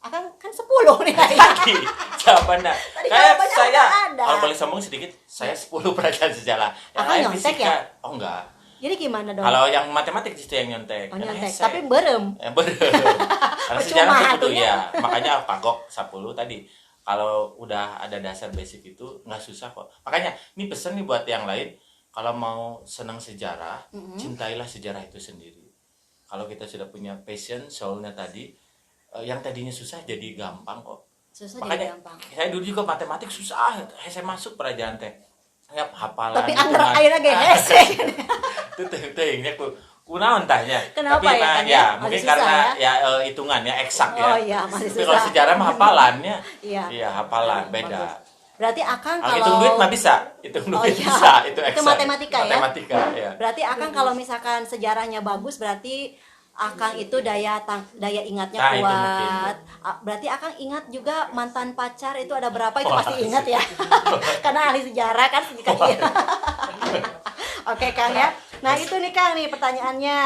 Akan kan 10 nih Tadi jawabannya. Tadi Kayak jawabannya saya udah ada. kalau boleh sombong sedikit, saya 10 pelajaran sejarah. Yang Akang lain nyontek fisika. ya? Oh enggak. Jadi gimana dong? Kalau yang matematik justru yang nyontek. Oh, Yang nyontek. hese. Tapi berem. Bener. Karena Percuma sejarah itu kudu atunya. ya. Makanya pagok 10 tadi. Kalau udah ada dasar basic itu nggak susah kok. Makanya ini pesan nih buat yang lain. Kalau mau senang sejarah, cintailah sejarah itu sendiri. Kalau kita sudah punya passion, soulnya tadi, yang tadinya susah jadi gampang kok. Susah Makanya jadi gampang. saya dulu juga matematik susah. Saya masuk pelajaran teh. Saya hafalan. Tapi hitungan. antara airnya ge hese. Itu tehnya kunaon tahnya. Kenapa Tapi ya, nah, kan ya? ya Masih mungkin susah karena ya? hitungan ya eksak ya. Oh iya, masih Tapi kalau susah. sejarah mah hafalannya. Iya. Iya, hafalan beda. Bagus. Berarti Akang Kalau kalau hitung duit mah bisa. Hitung Oh, duit iya. bisa, itu eksak. Itu matematika ya? Matematika, ya. Berarti Akang kalau misalkan sejarahnya bagus berarti Akang itu daya ingatnya Nah, itu kuat. Berarti Akang ingat juga mantan pacar itu ada berapa itu Wah, pasti ingat ya. Karena ahli sejarah kan sedikit. Oke Kang ya. Nah, itu nih Kang nih pertanyaannya.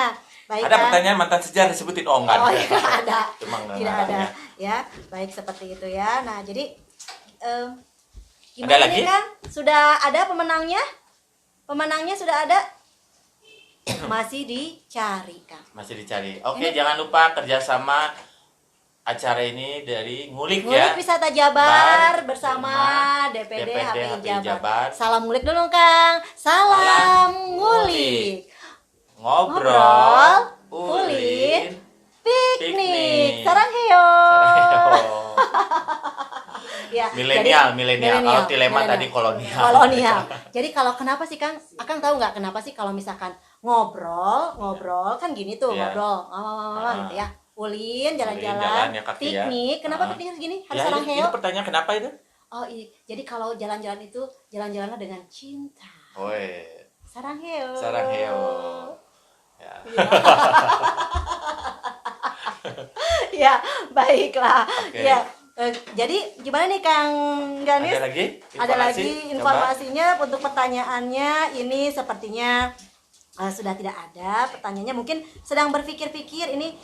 Baik, Ada Kang. pertanyaan mantan sejarah disebutin? Oh enggak Oh, ada. tidak ada. Cuma enggak Tidak ada, ada. ya. Ya, baik seperti itu ya. Nah, jadi Ada gimana lagi? nih, Kang? Sudah ada pemenangnya? Pemenangnya sudah ada? Masih dicari, Kang. Masih dicari. Oke, jangan lupa kerjasama acara ini dari Ngulik ya. Ngulik Wisata Jabar Bar bersama DPD HPI HPI Jabar. Salam ngulik dulu, Kang. Salam ngulik. Ngobrol, ulin, ulin, piknik. Sarang heyo. Ya, Milenial, jadi- milenial. Kalau Tilema milenial. tadi kolonial. Kolonial. Jadi kalau kenapa sih, Kang? Akang tahu nggak kenapa sih kalau misalkan ngobrol kan gini tuh, Iya. ngobrol, gitu ya. Ulin, jalan-jalan, jalan ya, kaki ya. piknik. Kenapa Ah. piknik harus gini? Harus Ya, sarang ini heyo. pertanyaan kenapa itu? Oh, jadi kalau jalan-jalan itu jalan-jalannya dengan cinta. Woi, Sarang heo. sarang heo. Ya. Ya, baiklah. Oke. Ya, jadi gimana nih Kang Ganis? Ada lagi? Ada lagi Coba. informasinya untuk pertanyaannya ini sepertinya sudah tidak ada pertanyaannya, mungkin sedang berpikir-pikir ini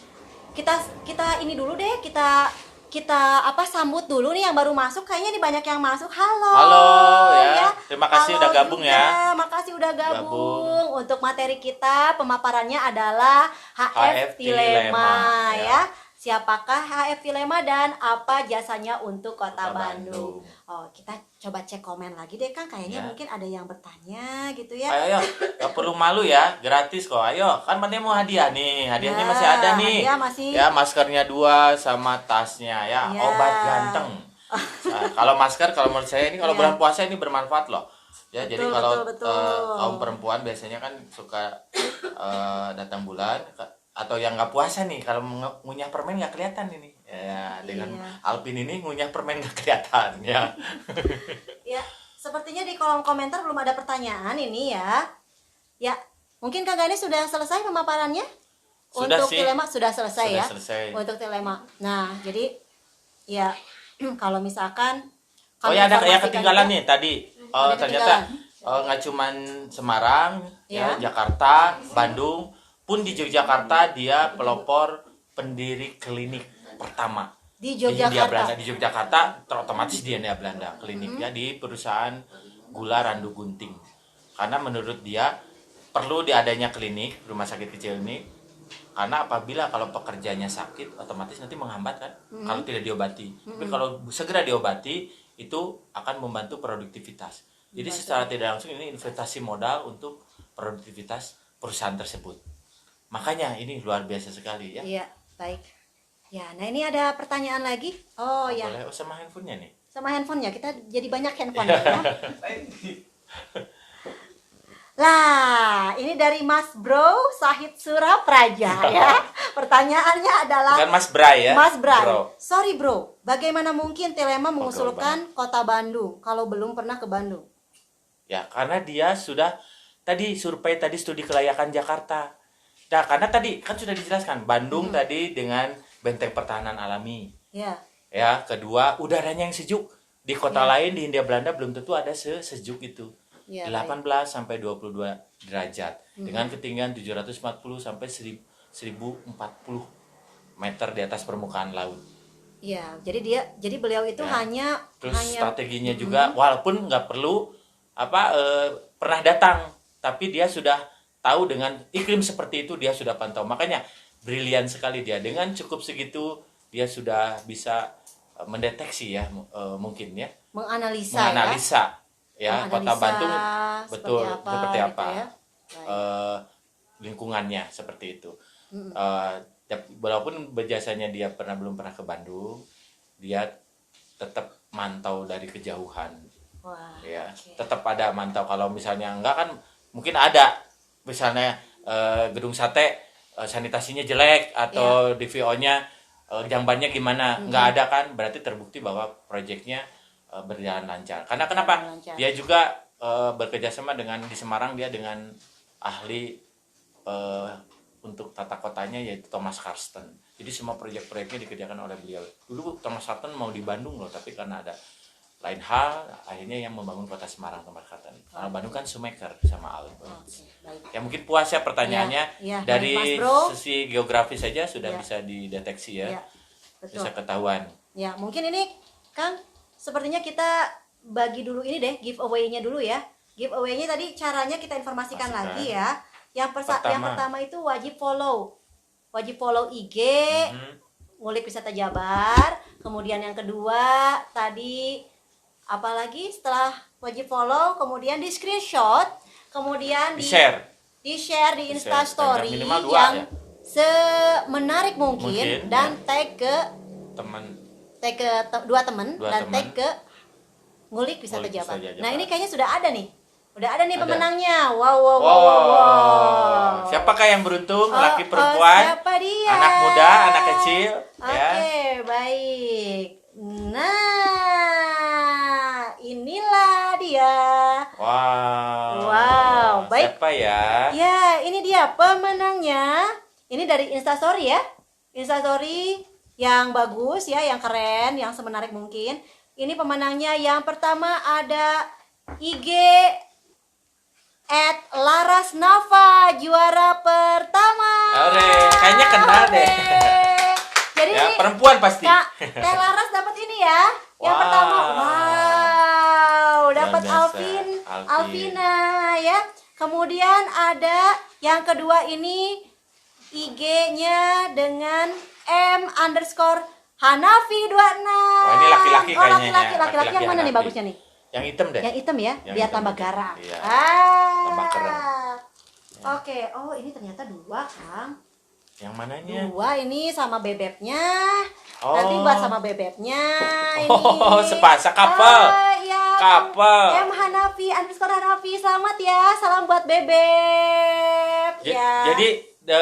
kita ini dulu deh, kita sambut dulu nih yang baru masuk, kayaknya nih banyak yang masuk. Halo. Halo, ya. Terima kasih Halo udah gabung juga. ya. Makasih udah gabung. Gabung. Untuk materi kita pemaparannya adalah HF HF Tilema Tilema, ya. Siapakah HF Tilema dan apa jasanya untuk Kota Kota Bandung? Bandung. Oh, kita coba cek komen lagi deh Kang, kayaknya Ya. mungkin ada yang bertanya gitu ya. Ayo, gak perlu malu ya, gratis kok. Ayo, kan Mane mau hadiah nih, hadiahnya Ya, masih ada nih. hadiah masih. Ya, maskernya 2 sama tasnya ya, Ya. obat ganteng. Nah, kalau masker, kalau menurut saya ini kalau Ya. bulan puasa ini bermanfaat loh. Ya, jadi Betul, kalau betul. kaum perempuan biasanya kan suka datang bulan atau yang nggak puasa nih, kalau ngunyah permen nggak kelihatan ini. Ya, dengan Iya. Alpin ini ngunyah permen nggak kelihatan ya. Ya, sepertinya di kolom komentar belum ada pertanyaan ini ya. Ya, mungkin Kang Ganis sudah selesai pemaparannya? Sudah Untuk sih. Tilema sudah selesai Sudah ya. selesai. Untuk Tilema. Nah, jadi ya kalau misalkan Oh kami ya, ada yang informasikan ketinggalan juga- nih tadi. Ada Ternyata ketinggalan. nggak cuman Semarang, Ya. ya, Jakarta, Bandung, pun di Yogyakarta dia pelopor pendiri klinik pertama Di Hindia Yogyakarta. Belanda. Di Yogyakarta, otomatis di Hindia Belanda kliniknya di perusahaan gula Randu Gunting. Karena menurut dia perlu diadanya klinik, rumah sakit kecil ini, karena apabila kalau pekerjanya sakit otomatis nanti menghambat kan kalau tidak diobati. Tapi kalau segera diobati itu akan membantu produktivitas. Jadi secara tidak langsung ini investasi modal untuk produktivitas perusahaan tersebut. Makanya ini luar biasa sekali ya. Iya, baik. Ya, nah ini ada pertanyaan lagi. Oh ya, Boleh sama handphonenya nih. sama handphonenya kita jadi banyak handphone ya. Lah, ini dari Mas Bro Sahid Surapraja ya. Pertanyaannya adalah Bukan Mas Bray ya. Mas Bray, Bro. sorry bro, bagaimana mungkin Tilema mengusulkan Kota Bandung kalau belum pernah ke Bandung? Ya, karena dia sudah tadi survei tadi studi kelayakan Jakarta. Nah, karena tadi kan sudah dijelaskan Bandung tadi dengan benteng pertahanan alami. Ya, Ya, kedua udaranya yang sejuk. Di kota lain di Hindia Belanda belum tentu ada sejuk itu. ya 18 sampai 22 derajat dengan ketinggian 740 sampai 1040 meter di atas permukaan laut. ya, jadi beliau itu Ya. hanya Terus hanya strateginya juga walaupun nggak perlu pernah datang, tapi dia sudah tahu dengan iklim seperti itu dia sudah pantau. Makanya brilian sekali dia, dengan cukup segitu dia sudah bisa mendeteksi ya mungkin ya menganalisa ya Menganalisa kota Bandung betul seperti gitu apa ya. Baik. lingkungannya seperti itu. Walaupun berjasanya dia belum pernah ke Bandung, dia tetap mantau dari kejauhan. Wah, Ya, oke. tetap ada mantau. Kalau misalnya enggak kan mungkin ada misalnya gedung sate sanitasinya jelek atau di VO-nya jambannya gimana, enggak ada kan, berarti terbukti bahwa proyeknya berjalan lancar. Karena kenapa? Berjalan lancar. Dia juga bekerjasama dengan di Semarang, dia dengan ahli untuk tata kotanya yaitu Thomas Karsten. Jadi semua proyek-proyeknya dikerjakan oleh beliau. Dulu Thomas Karsten mau di Bandung loh, tapi karena ada lain hal, akhirnya yang membangun kota Semarang Thomas Karsten. Karena Bandung kan Sumeker sama Al. Oke, baik. Ya mungkin puas ya pertanyaannya. Iya, Dari Mas Bro. sisi geografis saja sudah Iya. bisa dideteksi ya. Iya, betul. Bisa ketahuan. Ya, mungkin ini Kang, sepertinya kita bagi dulu ini deh, giveaway-nya dulu ya. Giveaway-nya tadi caranya kita informasikan Pastikan. lagi ya. Yang Pertama. pertama itu wajib follow. Wajib follow IG Mhm. Ngulik Wisata Jabar. Kemudian yang kedua tadi apalagi setelah wajib follow, kemudian di screenshot, kemudian Di-share. di-share di Di-share. Instastory Minimal 2 yang ya. semenarik mungkin Mungkin, dan ya. tag ke Teman. dua teman Dua dan teman. tag ke Ngulik Wisata Ngulik Jabar. Wisata Jabar. Nah, ini kayaknya sudah ada nih. Udah ada nih Ada. pemenangnya. Wow. Siapakah yang beruntung? Oh, Laki oh, perempuan? siapa dia? Anak muda, anak kecil? Oke, Ya. baik. Nah, inilah dia. Wow, baik. Siapa ya? Ya, ini dia pemenangnya. Ini dari Instastory ya. Instastory yang bagus ya, yang keren, yang semenarik mungkin. Ini pemenangnya yang pertama ada IG @larasnava juara pertama. Ore, kayaknya kenal deh. Jadi Ya, perempuan pasti. Kak, Teh Laras dapat ini ya. Yang Wow. pertama, wow, dapat Luar biasa. Alvin, Alvin. Alvina ya. Kemudian ada yang kedua ini IG-nya dengan M_Hanafi26. Wah, ini laki-laki Oh, kayaknya ya. laki-laki yang mana nih Hanafi. bagusnya nih? Yang hitam deh. Yang hitam ya, Yang biar hitam tambah aja. garang. Iya. Ah. Tambah keren. Oke, oh ini ternyata dua, Kang. Yang mananya? Dua ini sama bebeknya. Oh. Nanti buat sama bebeknya ini. Oh, sepasang couple. Iya. Couple. M_Hanafi_Hanafi, selamat ya. Salam buat bebek. Ya. Jadi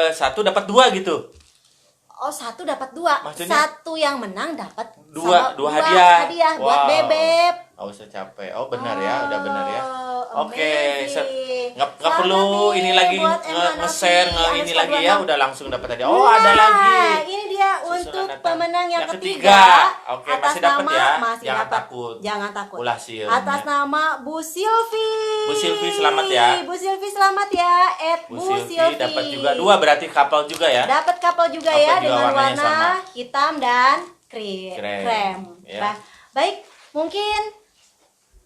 satu dapat 2 gitu. Oh, satu dapat dua. Maksudnya? Satu yang menang dapat Dua sama hadiah. hadiah buat Wow. bebek. Nggak usah capek. Oh benar ya, udah benar ya. Oh, Oke, amazing. nggak Selamat perlu nih ini lagi buat nge-share M_Hanafi, ini lagi ya, udah langsung dapat tadi. Oh Nah, ada lagi. Ini dia Susunan untuk datang. pemenang yang Yang ketiga. Oke, Atas masih dapat nama ya. masih Jangan dapat. takut. Jangan takut. Ulah siun, Atas ya. nama Bu Silvi. Bu Silvi, selamat ya. Bu Silvi selamat ya. Bu Silvi dapat juga 2 berarti kapal juga ya. Dapat kapal juga Kapal ya juga dengan warnanya warna sama. hitam dan krem. Krem, ya. Baik, mungkin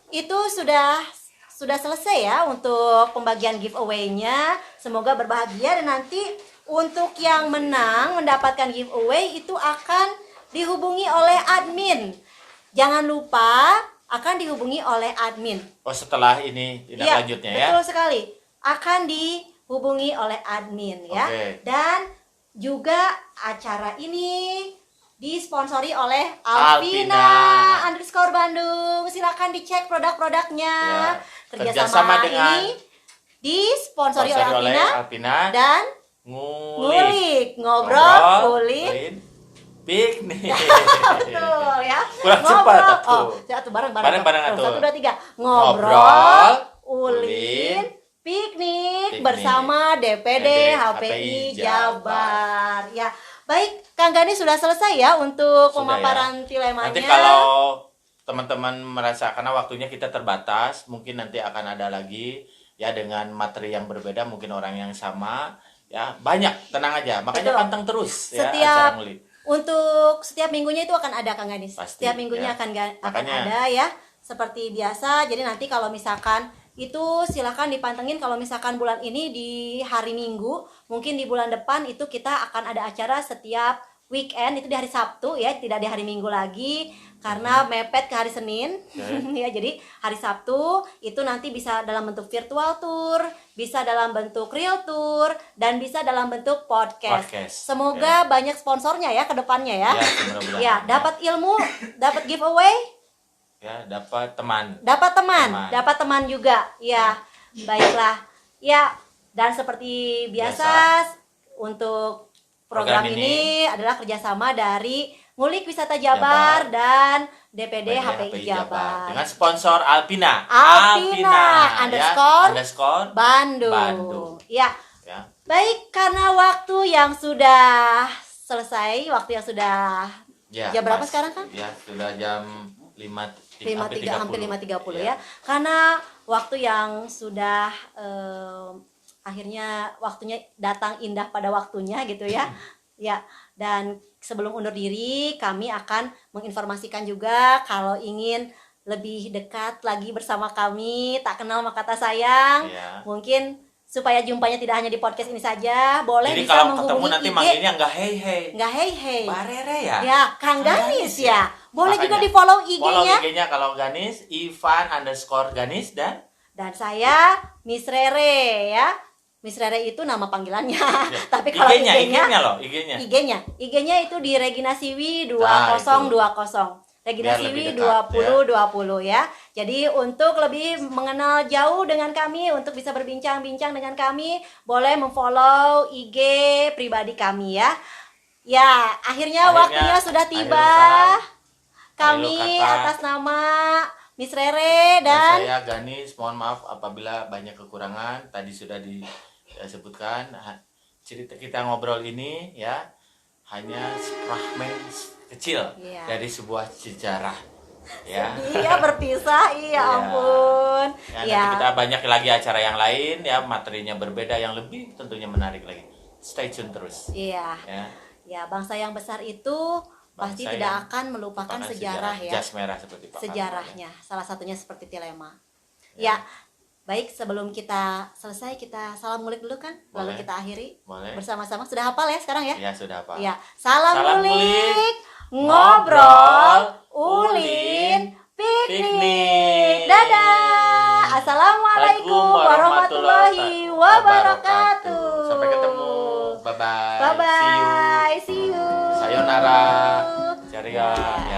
itu sudah selesai ya untuk pembagian giveaway-nya. Semoga berbahagia dan nanti untuk yang menang mendapatkan giveaway itu akan dihubungi oleh admin. Jangan lupa akan dihubungi oleh admin. Oh setelah ini tindak Iya, lanjutnya ya. betul sekali. Akan dihubungi oleh admin ya. Oke. Dan juga acara ini disponsori oleh Alvina. Alvina_Bandung. Silakan dicek produk-produknya. Ya. Kerjasama dengan ini disponsori oleh Sponsori Alvina Alvina dan ngulik. ngobrol, kulit. Piknik. Betul ya. Kurang cepat aku. Oh, satu bareng-bareng. Bareng-bareng Oh, atuh. 1 2 3. Ngobrol, Ngobrol, ulin, ulin, piknik piknik. bersama DPD HPI Jabar. Ya. Baik, Kang Gani sudah selesai ya untuk Sudah pemaparan ya. dilemanya. Nanti kalau teman-teman merasa karena waktunya kita terbatas, mungkin nanti akan ada lagi ya dengan materi yang berbeda, mungkin orang yang sama ya, banyak, tenang aja. Makanya Betul. pantang terus ya Setiap acara ngulik. Untuk setiap minggunya itu akan ada Kang Ganis. Pasti, Setiap minggunya ya. akan Makanya- ada ya. Seperti biasa. Jadi nanti kalau misalkan itu silahkan dipantengin kalau misalkan bulan ini di hari Minggu, mungkin di bulan depan itu kita akan ada acara setiap weekend itu di hari Sabtu ya, tidak di hari Minggu lagi karena mepet ke hari Senin. Ya, jadi hari Sabtu itu nanti bisa dalam bentuk virtual tour, bisa dalam bentuk real tour dan bisa dalam bentuk podcast. Semoga banyak sponsornya ya ke depannya ya. Ya, mudah-mudahan. Ya, dapat ilmu, dapat giveaway, Ya, dapat teman. dapat teman, Teman. dapat teman juga. Ya, baiklah. Ya, dan seperti biasa untuk program Program ini adalah kerjasama dari Ngulik Wisata Jabar dan DPD HPI Jabar. Dengan sponsor Alpina. Underscore Bandung. Ya, Ya. baik, karena waktu yang sudah selesai, waktu yang sudah Ya, jam berapa pas. sekarang, Kang? Ya, sudah jam 5.30 hampir 5.30 ya. Karena waktu yang sudah akhirnya waktunya datang indah pada waktunya gitu ya. Ya, dan sebelum undur diri, kami akan menginformasikan juga kalau ingin lebih dekat lagi bersama kami, tak kenal maka tak sayang. Iya. Mungkin supaya jumpanya tidak hanya di podcast ini saja, boleh Jadi bisa kalau ketemu menghubungi nanti IG. manggilnya nggak hei hei. Nggak hei. Barere ya? Ya, Kang Ganis ya. Boleh juga Makanya, di follow Follow IG-nya. IG-nya kalau Ganis, Ivan_Ganis Dan saya Miss Rere ya. Miss Rere itu nama panggilannya. Tapi kalau IG-nya loh, IG-nya. IG-nya itu di Regina Siwi Nah, 2020. Regina Biar Siwi lebih dekat, 2020 ya. Jadi untuk lebih mengenal jauh dengan kami, untuk bisa berbincang-bincang dengan kami, boleh memfollow IG pribadi kami ya. Ya, akhirnya waktunya sudah tiba. Kami Akhirul kata. atas nama Miss Rere Dan dan saya Ganis, mohon maaf apabila banyak kekurangan. Tadi sudah disebutkan cerita kita ngobrol ini ya hanya fragmen kecil Iya. dari sebuah sejarah ya. iya berpisah, Iya. ampun. Ya, nanti kita banyak lagi acara yang lain ya, materinya berbeda yang lebih tentunya menarik lagi. Stay tune terus. Iya. Ya. Ya, bangsa yang besar itu pasti Bangsa tidak yang akan melupakan Merupakan sejarah ya. Jas merah seperti Pak Sejarahnya, salah satunya seperti Tilema. Ya, baik sebelum kita selesai kita salam ngulik dulu kan, lalu Boleh. kita akhiri Boleh. bersama-sama. Sudah hafal ya sekarang ya? Ya sudah Pak. Ya, salam Salam ngulik, ngulik, ngobrol, ngobrol, ulin, piknik. piknik. Dadah. Assalamualaikum warahmatullahi wabarakatuh. Sampai ketemu. Bye bye. Bye See you. bye. See you. Sayonara. Ceria.